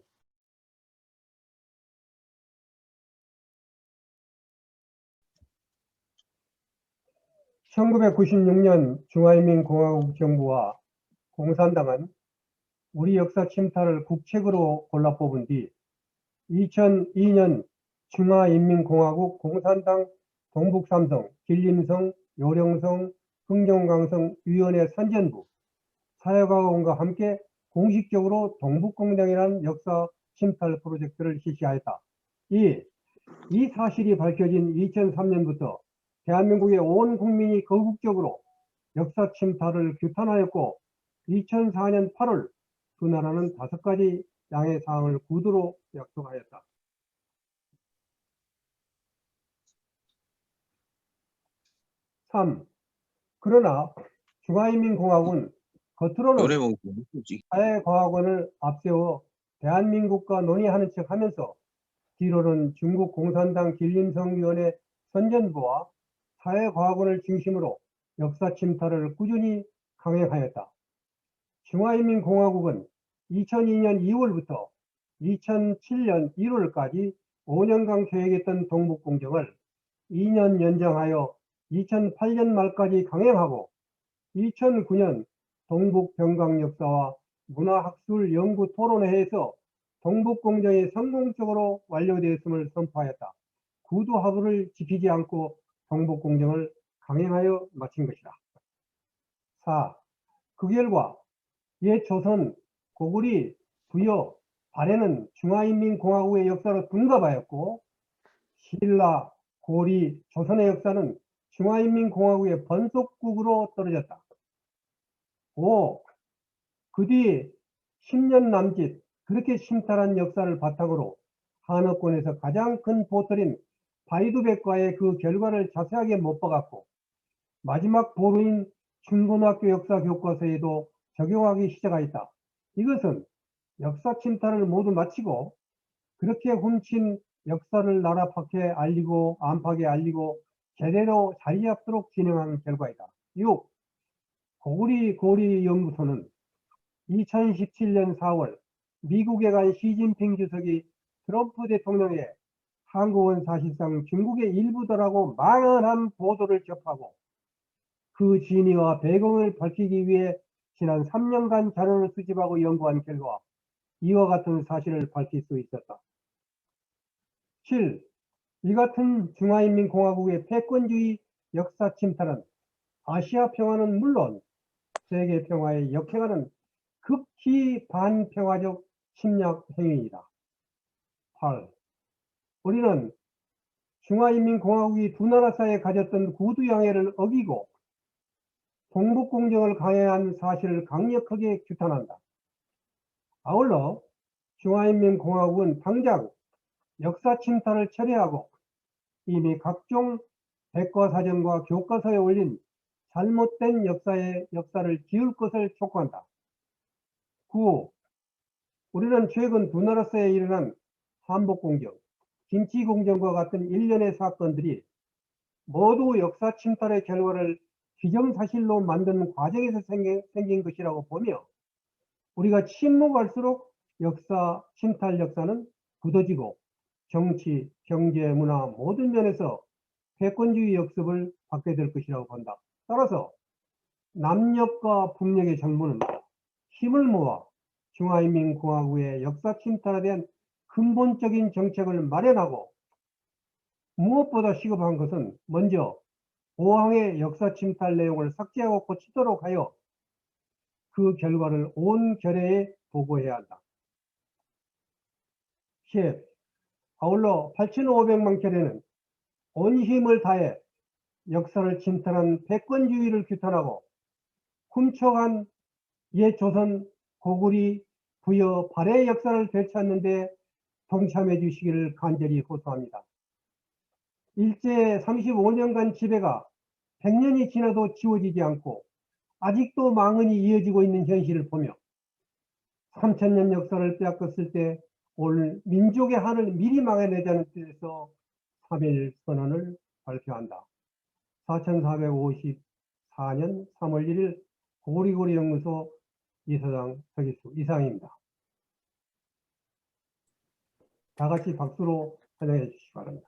(1996년) 중화인민공화국 정부와 공산당은 우리 역사 침탈을 국책으로 골라 뽑은 뒤 2002년 중화인민공화국 공산당 동북삼성, 길림성, 요령성, 흥정강성 위원회 선전부, 사회과학원과 함께 공식적으로 동북공정이라는 역사 침탈 프로젝트를 실시하였다. 이 사실이 밝혀진 2003년부터 대한민국의 온 국민이 거국적으로 역사 침탈을 규탄하였고 2004년 8월 두 나라는 5가지 양해 사항을 구두로 약속하였다. 3. 그러나 중화인민공화국은 겉으로는 사회과학원을 앞세워 대한민국과 논의하는 척 하면서 뒤로는 중국 공산당 길림성위원회 선전부와 사회과학원을 중심으로 역사 침탈을 꾸준히 강행하였다. 중화인민공화국은 2002년 2월부터 2007년 1월까지 5년간 계획했던 동북공정을 2년 연장하여 2008년 말까지 강행하고 2009년 동북병강역사와 문화학술연구토론회에서 동북공정이 성공적으로 완료되었음을 선포하였다. 구두하부를 지키지 않고 동북공정을 강행하여 마친 것이다. 4. 그 결과 옛 조선, 고구리, 부여, 발해는 중화인민공화국의 역사로 둔갑하였고 신라, 고리, 조선의 역사는 중화인민공화국의 번속국으로 떨어졌다. 5. 그 뒤 10년 남짓 그렇게 심탈한 역사를 바탕으로 한어권에서 가장 큰 보털인 바이두백과의 그 결과를 자세하게 못 박았고 마지막 보루인 중고등학교 역사 교과서에도 적용하기 시작하였다. 이것은 역사 침탈을 모두 마치고 그렇게 훔친 역사를 나라 밖에 알리고 안팎에 알리고 제대로 자리 잡도록 진행하는 결과이다. 6. 고구리 연구소는 2017년 4월 미국에 간 시진핑 주석이 트럼프 대통령의 한국은 사실상 중국의 일부더라고 망언한 보도를 접하고 그 진위와 배경을 밝히기 위해 지난 3년간 자료를 수집하고 연구한 결과 이와 같은 사실을 밝힐 수 있었다. 7. 이 같은 중화인민공화국의 패권주의 역사 침탈은 아시아 평화는 물론 세계 평화에 역행하는 극히 반평화적 침략 행위이다. 8. 우리는 중화인민공화국이 두 나라 사이에 가졌던 구두양해를 어기고 동북공정을 강행한 사실을 강력하게 규탄한다. 아울러 중화인민공화국은 당장 역사 침탈을 철회하고 이미 각종 백과사전과 교과서에 올린 잘못된 역사를 지울 것을 촉구한다. 9. 우리는 최근 두 나라 사이에 일어난 한복공정, 김치공정과 같은 일련의 사건들이 모두 역사 침탈의 결과를 기정사실로 만드는 과정에서 생긴 것이라고 보며 우리가 침묵할수록 역사 침탈 역사는 굳어지고 정치, 경제, 문화 모든 면에서 패권주의 역습을 받게 될 것이라고 본다. 따라서 남녘과 북녘의 정부는 힘을 모아 중화인민공화국의 역사 침탈에 대한 근본적인 정책을 마련하고, 무엇보다 시급한 것은 먼저 보항의 역사 침탈 내용을 삭제하고 고치도록 하여 그 결과를 온 결의에 보고해야 한다. 10. 아울러 8,500만 결의는 온 힘을 다해 역사를 침탈한 패권주의를 규탄하고 훔쳐간 옛 조선 고구리 부여 발해 역사를 되찾는 데 동참해 주시기를 간절히 호소합니다. 일제 35년간 지배가 100년이 지나도 지워지지 않고 아직도 망언이 이어지고 있는 현실을 보며 3000년 역사를 빼앗겼을 때 올 민족의 한을 미리 막아내자는 뜻에서 3.1 선언을 발표한다. 4454년 3월 1일 고리고리 연구소 이사장 서기수 이상입니다. 다 같이 박수로 환영해 주시기 바랍니다.